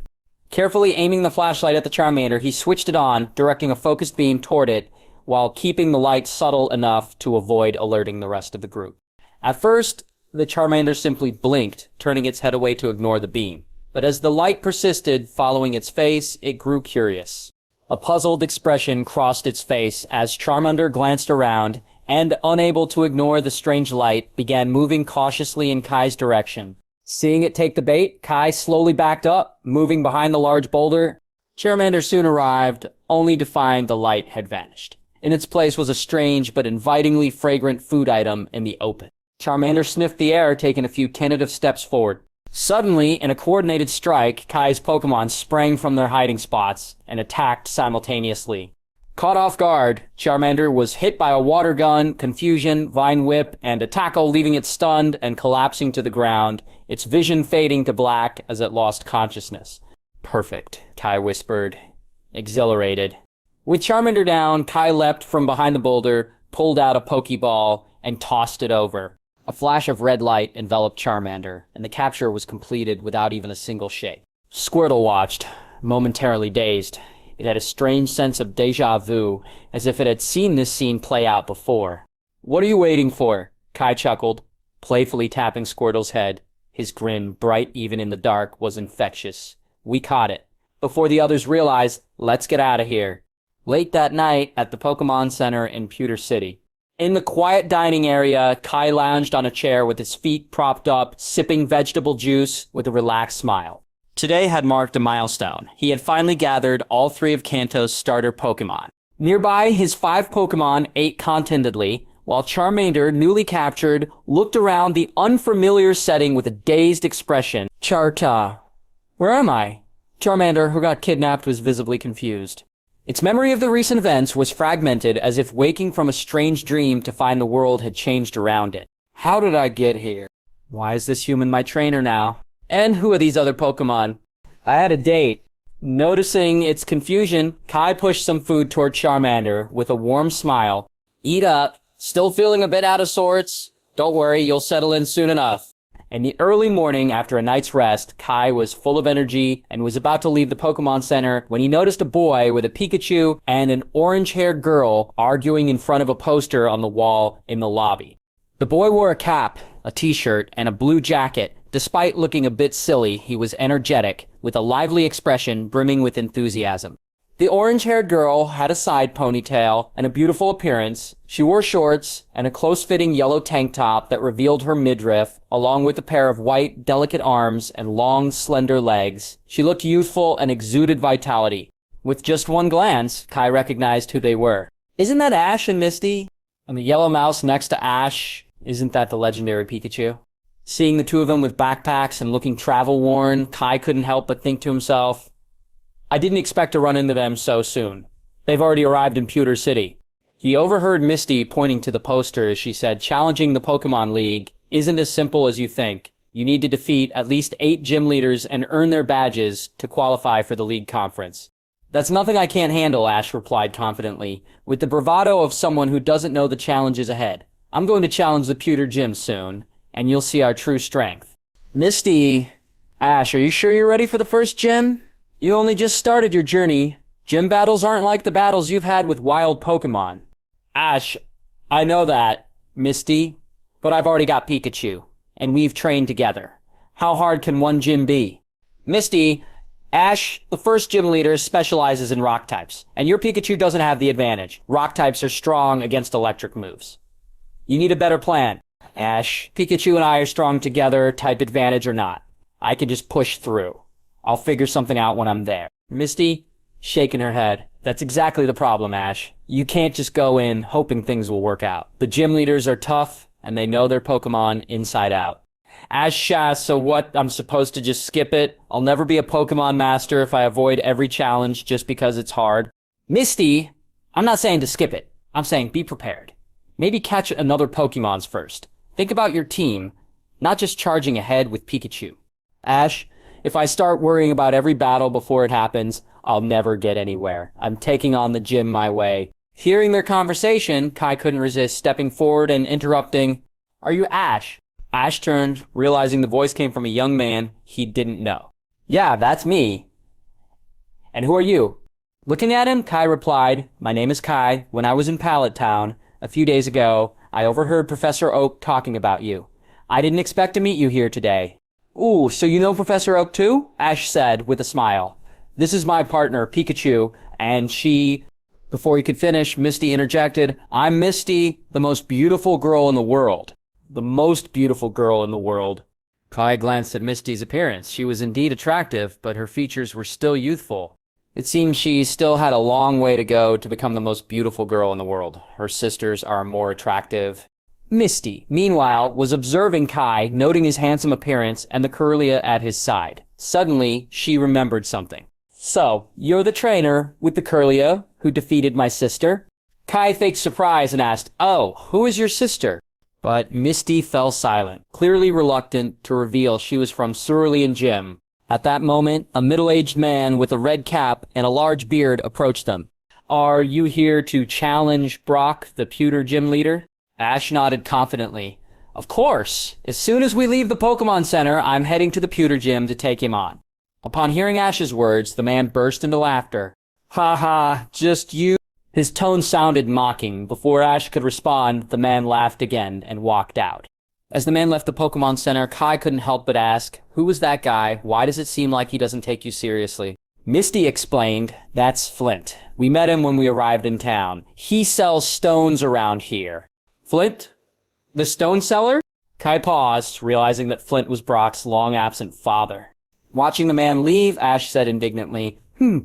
Carefully aiming the flashlight at the Charmander, he switched it on, directing a focused beam toward it, while keeping the light subtle enough to avoid alerting the rest of the group. At first, the Charmander simply blinked, turning its head away to ignore the beam. But as the light persisted, following its face, it grew curious. A puzzled expression crossed its face as Charmander glanced around, and, unable to ignore the strange light, began moving cautiously in Kai's direction. Seeing it take the bait, Kai slowly backed up, moving behind the large boulder. Charmander soon arrived, only to find the light had vanished. In its place was a strange but invitingly fragrant food item in the open. Charmander sniffed the air, taking a few tentative steps forward. Suddenly, in a coordinated strike, Kai's Pokémon sprang from their hiding spots and attacked simultaneously. Caught off guard, Charmander was hit by a water gun, confusion, vine whip, and a tackle, leaving it stunned and collapsing to the ground, its vision fading to black as it lost consciousness. Perfect, Kai whispered, exhilarated. With Charmander down, Kai leapt from behind the boulder, pulled out a Pokeball, and tossed it over. A flash of red light enveloped Charmander, and the capture was completed without even a single shake. Squirtle watched, momentarily dazed. It had a strange sense of déjà vu, as if it had seen this scene play out before. "What are you waiting for?" Kai chuckled, playfully tapping Squirtle's head. His grin, bright even in the dark, was infectious. "We caught it. Before the others realize, let's get out of here." Late that night, at the Pokémon Center in Pewter City. In the quiet dining area, Kai lounged on a chair with his feet propped up, sipping vegetable juice with a relaxed smile. Today had marked a milestone. He had finally gathered all 3 of Kanto's starter Pokémon. Nearby, his 5 Pokémon ate contentedly, while Charmander, newly captured, looked around the unfamiliar setting with a dazed expression. Where am I? Charmander, who got kidnapped, was visibly confused. Its memory of the recent events was fragmented, as if waking from a strange dream to find the world had changed around it. How did I get here? Why is this human my trainer now? And who are these other Pokémon? I had a date. Noticing its confusion, Kai pushed some food toward Charmander with a warm smile. Eat up. Still feeling a bit out of sorts? Don't worry, you'll settle in soon enough. In the early morning, after a night's rest, Kai was full of energy and was about to leave the Pokémon Center when he noticed a boy with a Pikachu and an orange-haired girl arguing in front of a poster on the wall in the lobby. The boy wore a cap, a t-shirt, and a blue jacket. Despite looking a bit silly, he was energetic, with a lively expression brimming with enthusiasm. The orange-haired girl had a side ponytail and a beautiful appearance. She wore shorts and a close-fitting yellow tank top that revealed her midriff, along with a pair of white, delicate arms and long, slender legs. She looked youthful and exuded vitality. With just one glance, Kai recognized who they were. Isn't that Ash and Misty? And the yellow mouse next to Ash, isn't that the legendary Pikachu? Seeing the 2 of them with backpacks and looking travel-worn, Kai couldn't help but think to himself, I didn't expect to run into them so soon. They've already arrived in Pewter City. He overheard Misty pointing to the poster as she said, challenging the Pokémon League isn't as simple as you think. You need to defeat at least 8 gym leaders and earn their badges to qualify for the League Conference. That's nothing I can't handle, Ash replied confidently, with the bravado of someone who doesn't know the challenges ahead. I'm going to challenge the Pewter Gym soon, and you'll see our true strength. Misty, Ash, are you sure you're ready for the first gym? You only just started your journey. Gym battles aren't like the battles you've had with wild Pokémon. Ash, I know that, Misty, but I've already got Pikachu, and we've trained together. How hard can one gym be? Misty, Ash, the first gym leader, specializes in rock types, and your Pikachu doesn't have the advantage. Rock types are strong against electric moves. You need a better plan. Ash, Pikachu and I are strong together, type advantage or not. I can just push through. I'll figure something out when I'm there. Misty, shaking her head. That's exactly the problem, Ash. You can't just go in hoping things will work out. The gym leaders are tough, and they know their Pokemon inside out. Ash, so what? I'm supposed to just skip it? I'll never be a Pokemon master if I avoid every challenge just because it's hard. Misty, I'm not saying to skip it. I'm saying be prepared. Maybe catch another Pokemon's first. Think about your team, not just charging ahead with Pikachu. Ash, if I start worrying about every battle before it happens, I'll never get anywhere. I'm taking on the gym my way. Hearing their conversation, Kai couldn't resist stepping forward and interrupting. Are you Ash? Ash turned, realizing the voice came from a young man he didn't know. Yeah, that's me. And who are you? Looking at him, Kai replied, My name is Kai. When I was in Pallet Town a few days ago, I overheard Professor Oak talking about you. I didn't expect to meet you here today. Ooh, so you know Professor Oak too? Ash said with a smile. This is my partner, Pikachu, and she... Before he could finish, Misty interjected, I'm Misty, the most beautiful girl in the world. The most beautiful girl in the world. Kai glanced at Misty's appearance. She was indeed attractive, but her features were still youthful. It seemed she still had a long way to go to become the most beautiful girl in the world. Her sisters are more attractive. Misty, meanwhile, was observing Kai, noting his handsome appearance and the Kirlia at his side. Suddenly, she remembered something. So, you're the trainer with the Kirlia who defeated my sister? Kai faked surprise and asked, "Oh, who is your sister?" But Misty fell silent, clearly reluctant to reveal she was from Cerulean Gym. At that moment, a middle-aged man with a red cap and a large beard approached them. "Are you here to challenge Brock, the Pewter Gym leader?" Ash nodded confidently. "Of course. As soon as we leave the Pokémon Center, I'm heading to the Pewter Gym to take him on." Upon hearing Ash's words, the man burst into laughter. "Ha ha, just you?" His tone sounded mocking. Before Ash could respond, the man laughed again and walked out. As the man left the Pokémon Center, Kai couldn't help but ask, "Who was that guy? Why does it seem like he doesn't take you seriously?" Misty explained, "That's Flint. We met him when we arrived in town. He sells stones around here." "Flint? The stone seller?" Kai paused, realizing that Flint was Brock's long-absent father. Watching the man leave, Ash said indignantly,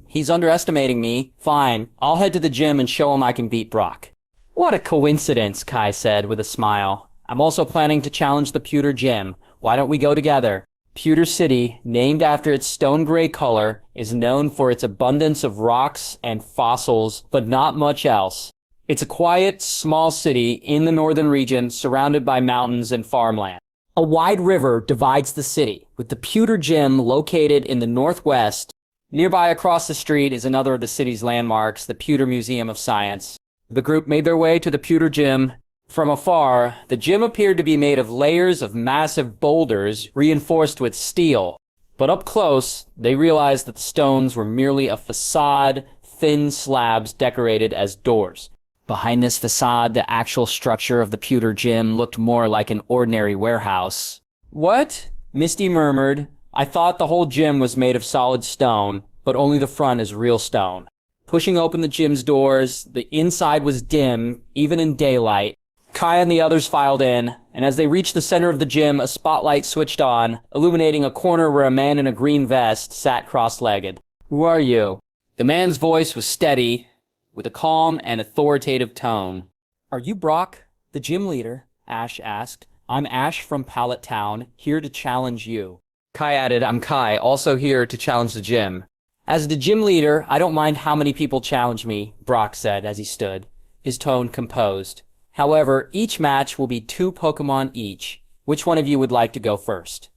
He's underestimating me. Fine, I'll head to the gym and show him I can beat Brock." "What a coincidence," Kai said with a smile. "I'm also planning to challenge the Pewter Gym. Why don't we go together?" Pewter City, named after its stone-gray color, is known for its abundance of rocks and fossils, but not much else. It's a quiet, small city in the northern region, surrounded by mountains and farmland. A wide river divides the city, with the Pewter Gym located in the northwest. Nearby across the street is another of the city's landmarks, the Pewter Museum of Science. The group made their way to the Pewter Gym. From afar, the gym appeared to be made of layers of massive boulders reinforced with steel. But up close, they realized that the stones were merely a facade, thin slabs decorated as doors. Behind this facade, the actual structure of the Pewter Gym looked more like an ordinary warehouse. "What?" Misty murmured. "I thought the whole gym was made of solid stone, but only the front is real stone." Pushing open the gym's doors, the inside was dim, even in daylight. Kai and the others filed in, and as they reached the center of the gym, a spotlight switched on, illuminating a corner where a man in a green vest sat cross-legged. "Who are you?" The man's voice was steady, with a calm and authoritative tone. "Are you Brock, the gym leader?" Ash asked. "I'm Ash from Pallet Town, here to challenge you." Kai added, "I'm Kai, also here to challenge the gym." "As the gym leader, I don't mind how many people challenge me," Brock said as he stood, his tone composed. "However, each match will be 2 Pokemon each. Which one of you would like to go first?"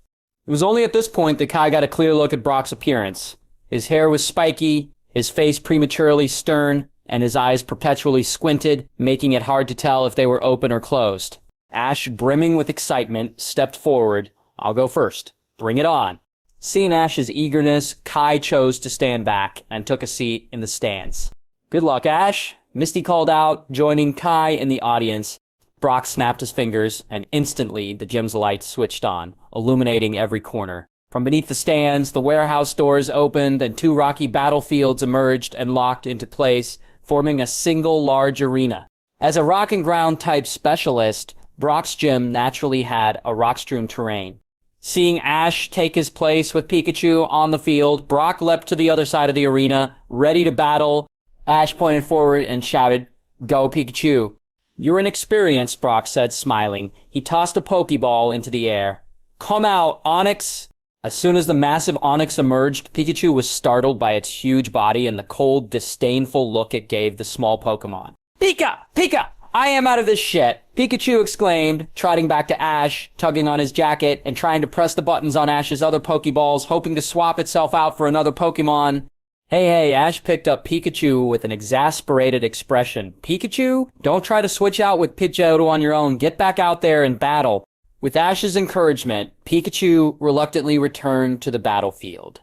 It was only at this point that Kai got a clear look at Brock's appearance. His hair was spiky, his face prematurely stern, and his eyes perpetually squinted, making it hard to tell if they were open or closed. Ash, brimming with excitement, stepped forward. "I'll go first. Bring it on." Seeing Ash's eagerness, Kai chose to stand back and took a seat in the stands. "Good luck, Ash," Misty called out, joining Kai in the audience. Brock snapped his fingers, and instantly the gym's lights switched on, illuminating every corner. From beneath the stands, the warehouse doors opened, and 2 rocky battlefields emerged and locked into place, forming a single large arena. As a rock and ground type specialist, Brock's gym naturally had a rock-strewn terrain. Seeing Ash take his place with Pikachu on the field, Brock leapt to the other side of the arena, ready to battle. Ash pointed forward and shouted, "Go, Pikachu." "You're inexperienced," Brock said, smiling. He tossed a Pokeball into the air. "Come out, Onix!" As soon as the massive Onix emerged, Pikachu was startled by its huge body and the cold, disdainful look it gave the small Pokemon. "Pika! Pika! I am out of this shit!" Pikachu exclaimed, trotting back to Ash, tugging on his jacket, and trying to press the buttons on Ash's other Pokeballs, hoping to swap itself out for another Pokemon. Hey, Ash picked up Pikachu with an exasperated expression. "Pikachu? Don't try to switch out with Pidgeotto on your own. Get back out there and battle." With Ash's encouragement, Pikachu reluctantly returned to the battlefield.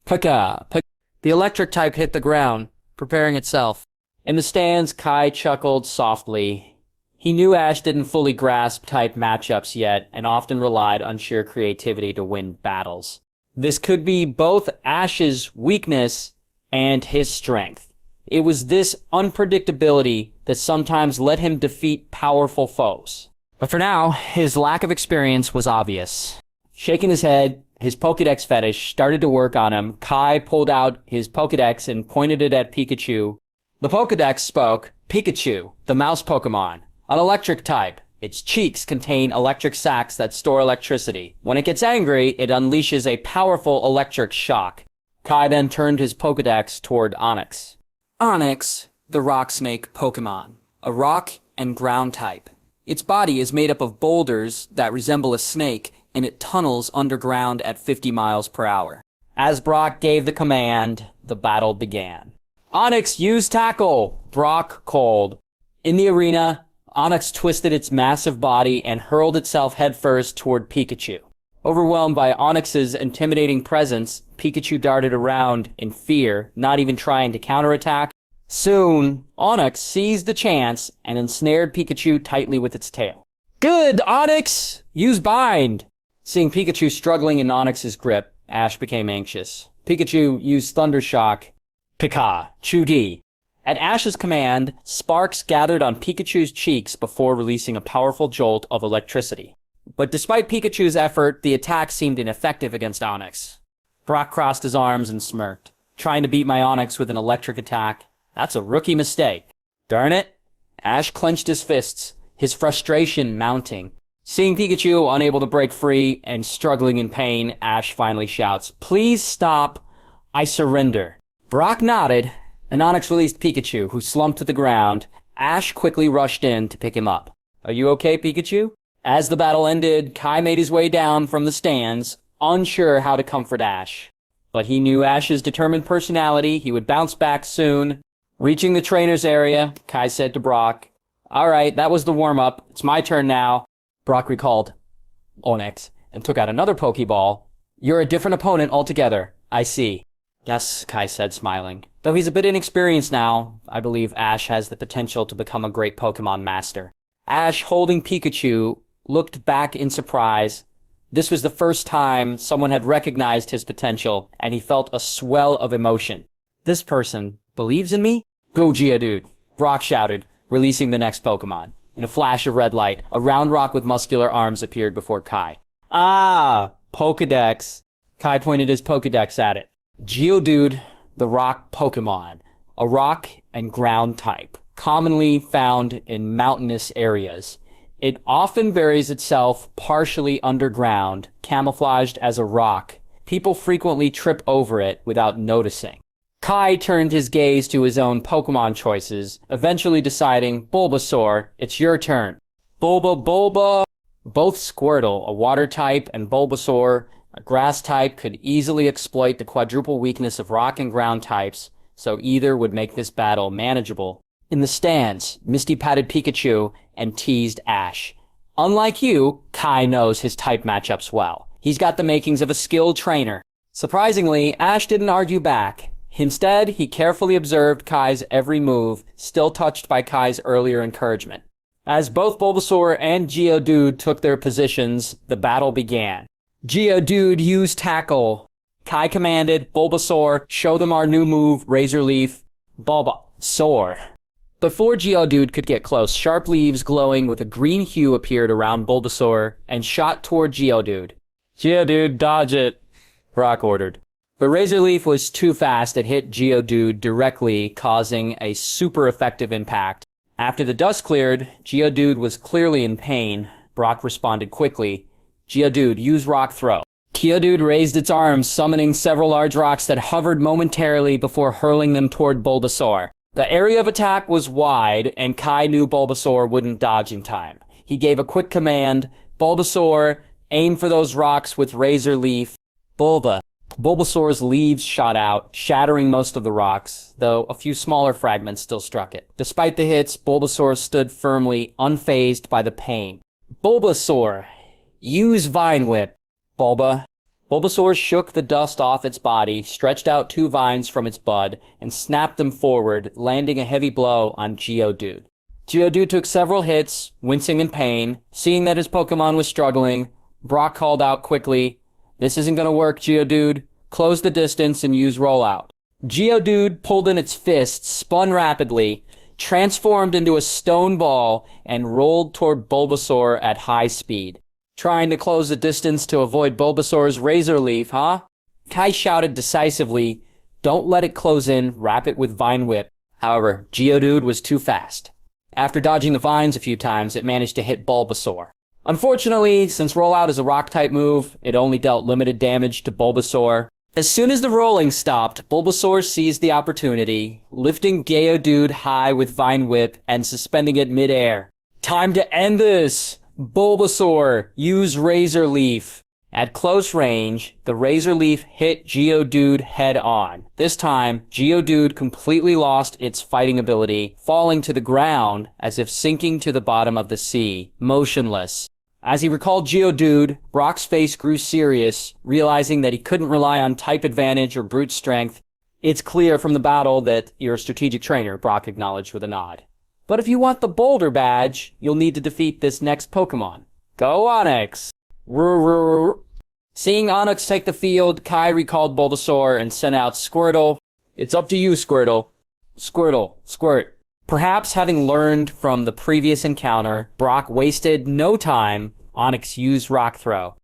Pika! Pika! The electric type hit the ground, preparing itself. In the stands, Kai chuckled softly. He knew Ash didn't fully grasp type matchups yet, and often relied on sheer creativity to win battles. This could be both Ash's weakness and his strength. It was this unpredictability that sometimes let him defeat powerful foes. But for now, his lack of experience was obvious. Shaking his head, His Pokédex fetish started to work on him. Kai pulled out his Pokédex and pointed it at Pikachu. The Pokédex spoke, "Pikachu, the mouse Pokémon, an electric type. Its cheeks contain electric sacs that store electricity. When it gets angry, it unleashes a powerful electric shock." Kai then turned his Pokédex toward Onix. Onix, the rock snake Pokémon, a rock and ground type. Its body is made up of boulders that resemble a snake, and it tunnels underground at 50 miles per hour. As Brock gave the command, the battle began. Onix, use tackle! Brock called. In the arena, Onix twisted its massive body and hurled itself headfirst toward Pikachu. Overwhelmed by Onix's intimidating presence, Pikachu darted around in fear, not even trying to counterattack. Soon, Onix seized the chance and ensnared Pikachu tightly with its tail. Good, Onix! Use bind! Seeing Pikachu struggling in Onix's grip, Ash became anxious. Pikachu used Thunder Shock. Pika, Chu-Di. At Ash's command, sparks gathered on Pikachu's cheeks before releasing a powerful jolt of electricity. But despite Pikachu's effort, the attack seemed ineffective against Onix. Brock crossed his arms and smirked. Trying to beat my Onix with an electric attack? That's a rookie mistake. Darn it. Ash clenched his fists, his frustration mounting. Seeing Pikachu unable to break free and struggling in pain, Ash finally shouts, "Please stop. I surrender." Brock nodded, and Onix released Pikachu, who slumped to the ground. Ash quickly rushed in to pick him up. "Are you okay, Pikachu?" As the battle ended, Kai made his way down from the stands, unsure how to comfort Ash. But he knew Ash's determined personality. He would bounce back soon. Reaching the trainer's area, Kai said to Brock, "All right, that was the warm-up. It's my turn now." Brock recalled Onix and took out another Pokeball. "You're a different opponent altogether. I see." "Yes," Kai said, smiling. "Though he's a bit inexperienced now, I believe Ash has the potential to become a great Pokemon master." Ash, holding Pikachu, looked back in surprise. This was the first time someone had recognized his potential, and he felt a swell of emotion. "This person believes in me?" "Go, Geodude!" Brock shouted, releasing the next Pokemon. In a flash of red light, a round rock with muscular arms appeared before Kai. "Ah, Pokédex." Kai pointed his Pokédex at it. Geodude, the rock Pokemon, a rock and ground type, commonly found in mountainous areas. It often buries itself partially underground, camouflaged as a rock. People frequently trip over it without noticing. Kai turned his gaze to his own Pokemon choices, eventually deciding, "Bulbasaur, it's your turn." Bulba. Both Squirtle, a water type, and Bulbasaur, a grass type, could easily exploit the quadruple weakness of rock and ground types, so either would make this battle manageable. In the stands, Misty patted Pikachu and teased Ash. Unlike you, Kai knows his type matchups well. He's got the makings of a skilled trainer. Surprisingly, Ash didn't argue back. Instead, he carefully observed Kai's every move, still touched by Kai's earlier encouragement. As both Bulbasaur and Geodude took their positions, the battle began. "Geodude, use tackle." Kai commanded, "Bulbasaur, show them our new move, Razor Leaf." Bulbasaur. Before Geodude could get close, sharp leaves glowing with a green hue appeared around Bulbasaur and shot toward Geodude. "Geodude, dodge it," Brock ordered. But Razor Leaf was too fast and hit Geodude directly, causing a super effective impact. After the dust cleared, Geodude was clearly in pain. Brock responded quickly. "Geodude, use Rock Throw." Geodude raised its arms, summoning several large rocks that hovered momentarily before hurling them toward Bulbasaur. The area of attack was wide, and Kai knew Bulbasaur wouldn't dodge in time. He gave a quick command, "Bulbasaur, aim for those rocks with Razor Leaf." Bulbasaur's leaves shot out, shattering most of the rocks, though a few smaller fragments still struck it. Despite the hits, Bulbasaur stood firmly, unfazed by the pain. "Bulbasaur, use Vine Whip." Bulbasaur shook the dust off its body, stretched out 2 vines from its bud, and snapped them forward, landing a heavy blow on Geodude. Geodude took several hits, wincing in pain. Seeing that his Pokemon was struggling, Brock called out quickly, "This isn't gonna work, Geodude. Close the distance and use Rollout." Geodude pulled in its fists, spun rapidly, transformed into a stone ball, and rolled toward Bulbasaur at high speed. Trying to close the distance to avoid Bulbasaur's Razor Leaf, huh? Kai shouted decisively, "Don't let it close in, wrap it with Vine Whip." However, Geodude was too fast. After dodging the vines a few times, it managed to hit Bulbasaur. Unfortunately, since Rollout is a Rock-type move, it only dealt limited damage to Bulbasaur. As soon as the rolling stopped, Bulbasaur seized the opportunity, lifting Geodude high with Vine Whip and suspending it mid-air. "Time to end this! Bulbasaur, use Razor Leaf." At close range, the Razor Leaf hit Geodude head-on. This time, Geodude completely lost its fighting ability, falling to the ground as if sinking to the bottom of the sea, motionless. As he recalled Geodude, Brock's face grew serious, realizing that he couldn't rely on type advantage or brute strength. "It's clear from the battle that you're a strategic trainer," Brock acknowledged with a nod. "But if you want the Boulder Badge, you'll need to defeat this next Pokémon. Go Onix!" Seeing Onix take the field, Kai recalled Bulbasaur and sent out Squirtle. "It's up to you, Squirtle." "Squirtle, squirt." Perhaps having learned from the previous encounter, Brock wasted no time. Onix used Rock Throw.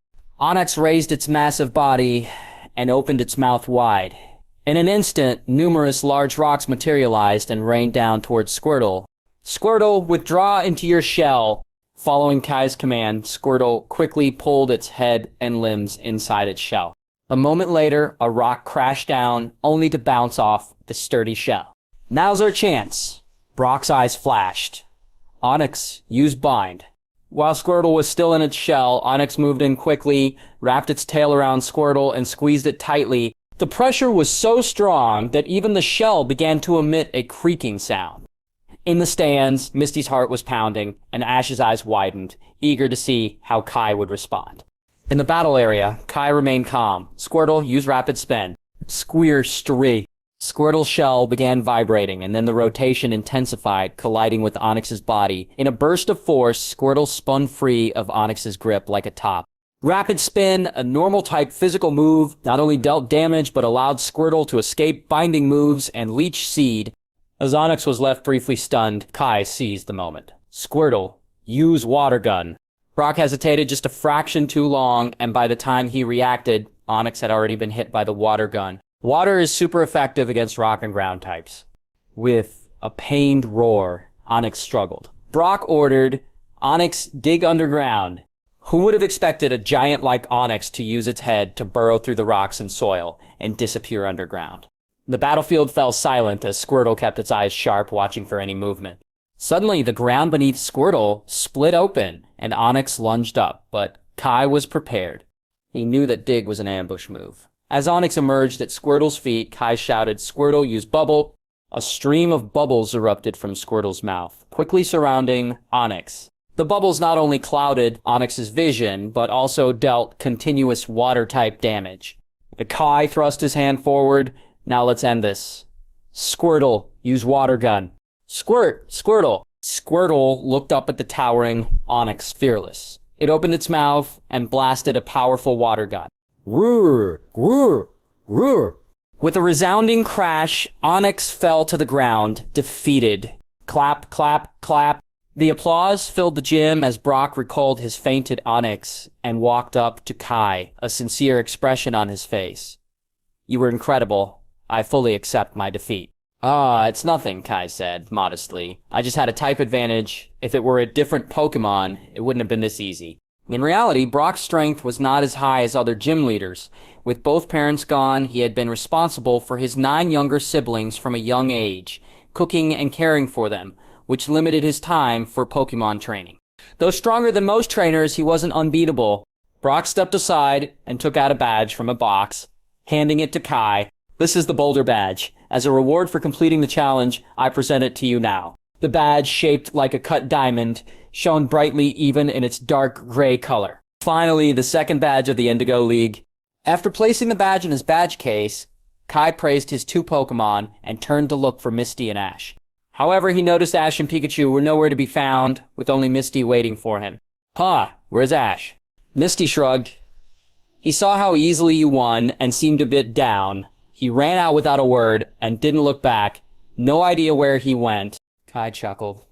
Onix raised its massive body and opened its mouth wide. In an instant, numerous large rocks materialized and rained down towards Squirtle. "Squirtle, withdraw into your shell." Following Kai's command, Squirtle quickly pulled its head and limbs inside its shell. A moment later, a rock crashed down, only to bounce off the sturdy shell. "Now's our chance." Brock's eyes flashed. "Onix, use Bind." While Squirtle was still in its shell, Onix moved in quickly, wrapped its tail around Squirtle, and squeezed it tightly. The pressure was so strong that even the shell began to emit a creaking sound. In the stands, Misty's heart was pounding, and Ash's eyes widened, eager to see how Kai would respond. In the battle area, Kai remained calm. "Squirtle, use Rapid Spin." Squirtle. Squirtle's shell began vibrating, and then the rotation intensified, colliding with Onix's body. In a burst of force, Squirtle spun free of Onix's grip like a top. Rapid Spin, a normal-type physical move, not only dealt damage, but allowed Squirtle to escape binding moves and Leech Seed. As Onix was left briefly stunned, Kai seized the moment. "Squirtle, use Water Gun." Brock hesitated just a fraction too long, and by the time he reacted, Onix had already been hit by the Water Gun. Water is super effective against rock and ground types. With a pained roar, Onix struggled. Brock ordered, "Onix, dig underground." Who would have expected a giant like Onix to use its head to burrow through the rocks and soil and disappear underground? The battlefield fell silent as Squirtle kept its eyes sharp, watching for any movement. Suddenly, the ground beneath Squirtle split open, and Onix lunged up, but Kai was prepared. He knew that Dig was an ambush move. As Onix emerged at Squirtle's feet, Kai shouted, "Squirtle, use Bubble." A stream of bubbles erupted from Squirtle's mouth, quickly surrounding Onix. The bubbles not only clouded Onix's vision, but also dealt continuous water-type damage. The Kai thrust his hand forward. "Now let's end this." "Squirtle, use Water Gun." "Squirt, Squirtle." Squirtle looked up at the towering Onix, fearless. It opened its mouth and blasted a powerful water gun. Roar, roar, roar. With a resounding crash, Onix fell to the ground, defeated. Clap, clap, clap. The applause filled the gym as Brock recalled his fainted Onix and walked up to Kai, a sincere expression on his face. "You were incredible. I fully accept my defeat." "Ah, it's nothing," Kai said, modestly. "I just had a type advantage. If it were a different Pokémon, it wouldn't have been this easy." In reality, Brock's strength was not as high as other gym leaders. With both parents gone, he had been responsible for his 9 younger siblings from a young age, cooking and caring for them, which limited his time for Pokémon training. Though stronger than most trainers, he wasn't unbeatable. Brock stepped aside and took out a badge from a box, handing it to Kai. "This is the Boulder Badge. As a reward for completing the challenge, I present it to you now." The badge, shaped like a cut diamond, shone brightly even in its dark gray color. Finally, the second badge of the Indigo League. After placing the badge in his badge case, Kai praised his 2 Pokémon and turned to look for Misty and Ash. However, he noticed Ash and Pikachu were nowhere to be found, with only Misty waiting for him. "Huh, where's Ash?" Misty shrugged. "He saw how easily you won and seemed a bit down. He ran out without a word and didn't look back. No idea where he went." Kai chuckled.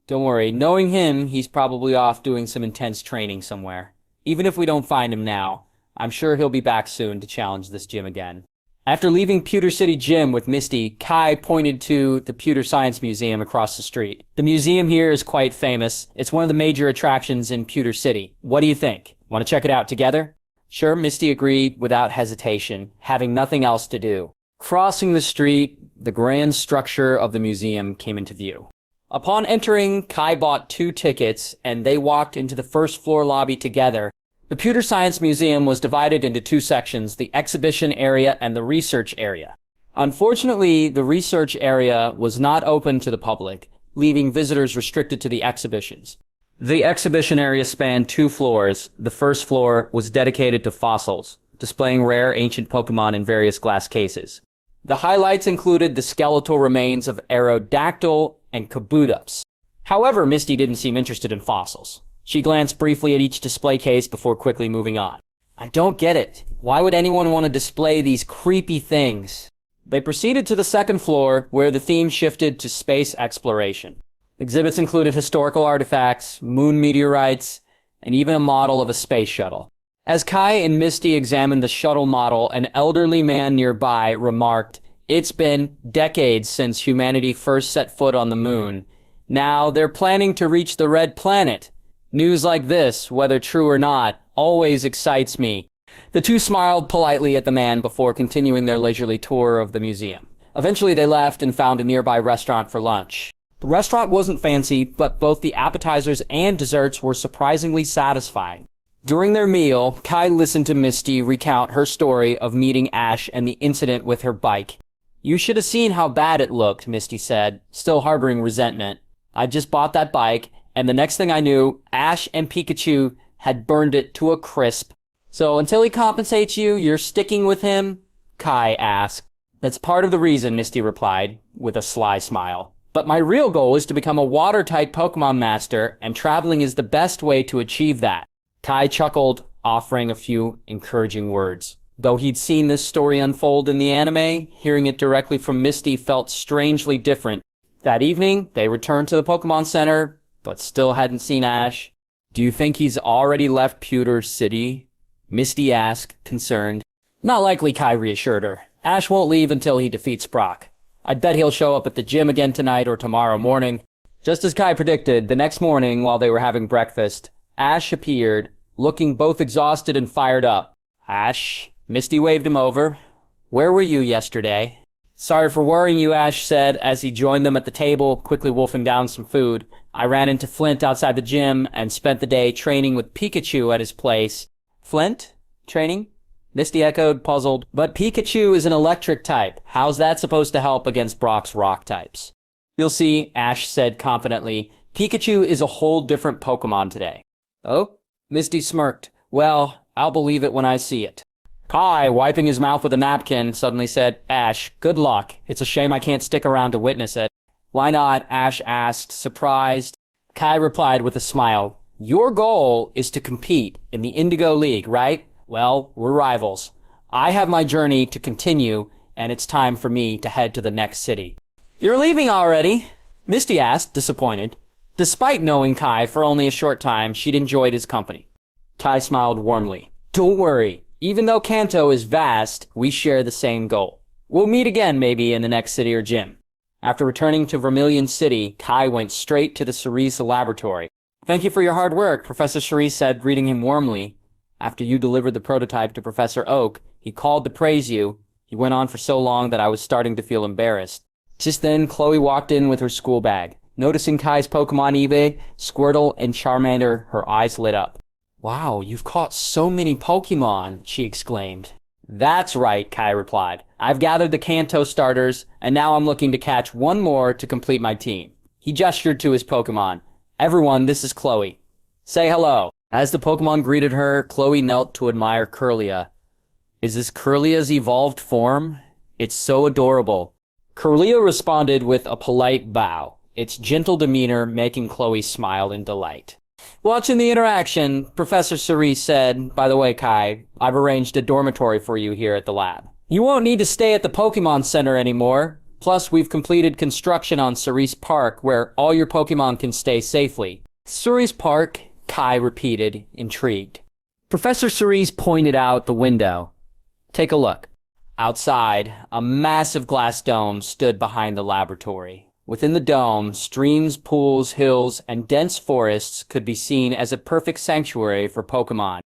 "Don't worry, knowing him, he's probably off doing some intense training somewhere." Even if we don't find him now, I'm sure he'll be back soon to challenge this gym again. After leaving Pewter City Gym with Misty, Kai pointed to the Pewter Science Museum across the street. The museum here is quite famous. It's one of the major attractions in Pewter City. What do you think? Want to check it out together? Sure, Misty agreed without hesitation, having nothing else to do. Crossing the street, the grand structure of the museum came into view. Upon entering, Kai bought 2 tickets, and they walked into the first floor lobby together. The Pewter Science Museum was divided into 2 sections, the exhibition area and the research area. Unfortunately, the research area was not open to the public, leaving visitors restricted to the exhibitions. The exhibition area spanned 2 floors. The first floor was dedicated to fossils, displaying rare ancient Pokémon in various glass cases. The highlights included the skeletal remains of Aerodactyl and Kabutops. However, Misty didn't seem interested in fossils. She glanced briefly at each display case before quickly moving on. I don't get it. Why would anyone want to display these creepy things? They proceeded to the second floor, where the theme shifted to space exploration. Exhibits included historical artifacts, moon meteorites, and even a model of a space shuttle. As Kai and Misty examined the shuttle model, an elderly man nearby remarked, "It's been decades since humanity first set foot on the moon. Now they're planning to reach the Red Planet. News like this, whether true or not, always excites me." The 2 smiled politely at the man before continuing their leisurely tour of the museum. Eventually they left and found a nearby restaurant for lunch. The restaurant wasn't fancy, but both the appetizers and desserts were surprisingly satisfying. During their meal, Kai listened to Misty recount her story of meeting Ash and the incident with her bike. "You should have seen how bad it looked," Misty said, still harboring resentment. "I just bought that bike, and the next thing I knew, Ash and Pikachu had burned it to a crisp." "So until he compensates you, you're sticking with him?" Kai asked. "That's part of the reason," Misty replied, with a sly smile. "But my real goal is to become a water-type Pokemon master, and traveling is the best way to achieve that." Kai chuckled, offering a few encouraging words. Though he'd seen this story unfold in the anime, hearing it directly from Misty felt strangely different. That evening, they returned to the Pokemon Center, but still hadn't seen Ash. "Do you think he's already left Pewter City?" Misty asked, concerned. "Not likely," Kai reassured her. "Ash won't leave until he defeats Brock. I'd bet he'll show up at the gym again tonight or tomorrow morning." Just as Kai predicted, the next morning, while they were having breakfast, Ash appeared, looking both exhausted and fired up. "Ash?" Misty waved him over. "Where were you yesterday?" "Sorry for worrying you," Ash said as he joined them at the table, quickly wolfing down some food. "I ran into Flint outside the gym and spent the day training with Pikachu at his place." "Flint? Training?" Misty echoed, puzzled. "But Pikachu is an electric type. How's that supposed to help against Brock's rock types?" "You'll see," Ash said confidently. "Pikachu is a whole different Pokemon today." "Oh?" Misty smirked. "Well, I'll believe it when I see it." Kai, wiping his mouth with a napkin, suddenly said, "Ash, good luck. It's a shame I can't stick around to witness it." "Why not?" Ash asked, surprised. Kai replied with a smile. "Your goal is to compete in the Indigo League, right? Well, we're rivals. I have my journey to continue, and it's time for me to head to the next city." "You're leaving already?" Misty asked, disappointed. Despite knowing Kai for only a short time, she'd enjoyed his company. Kai smiled warmly. "Don't worry. Even though Kanto is vast, we share the same goal. We'll meet again maybe in the next city or gym." After returning to Vermilion City, Kai went straight to the Cerise laboratory. "Thank you for your hard work," Professor Cerise said, greeting him warmly. "After you delivered the prototype to Professor Oak, he called to praise you. He went on for so long that I was starting to feel embarrassed." Just then, Chloe walked in with her school bag. Noticing Kai's Pokemon Eevee, Squirtle, and Charmander, her eyes lit up. "Wow, you've caught so many Pokemon," she exclaimed. "That's right," Kai replied. "I've gathered the Kanto starters, and now I'm looking to catch one more to complete my team." He gestured to his Pokemon. "Everyone, this is Chloe. Say hello." As the Pokemon greeted her, Chloe knelt to admire Kirlia. "Is this Kirlia's evolved form? It's so adorable." Kirlia responded with a polite bow, its gentle demeanor making Chloe smile in delight. Watching the interaction, Professor Cerise said, "By the way, Kai, I've arranged a dormitory for you here at the lab. You won't need to stay at the Pokemon Center anymore. Plus, we've completed construction on Cerise Park, where all your Pokemon can stay safely." "Cerise Park?" Kai repeated, intrigued. Professor Cerise pointed out the window. Take a look. Outside, a massive glass dome stood behind the laboratory. Within the dome, streams, pools, hills, and dense forests could be seen as a perfect sanctuary for Pokémon.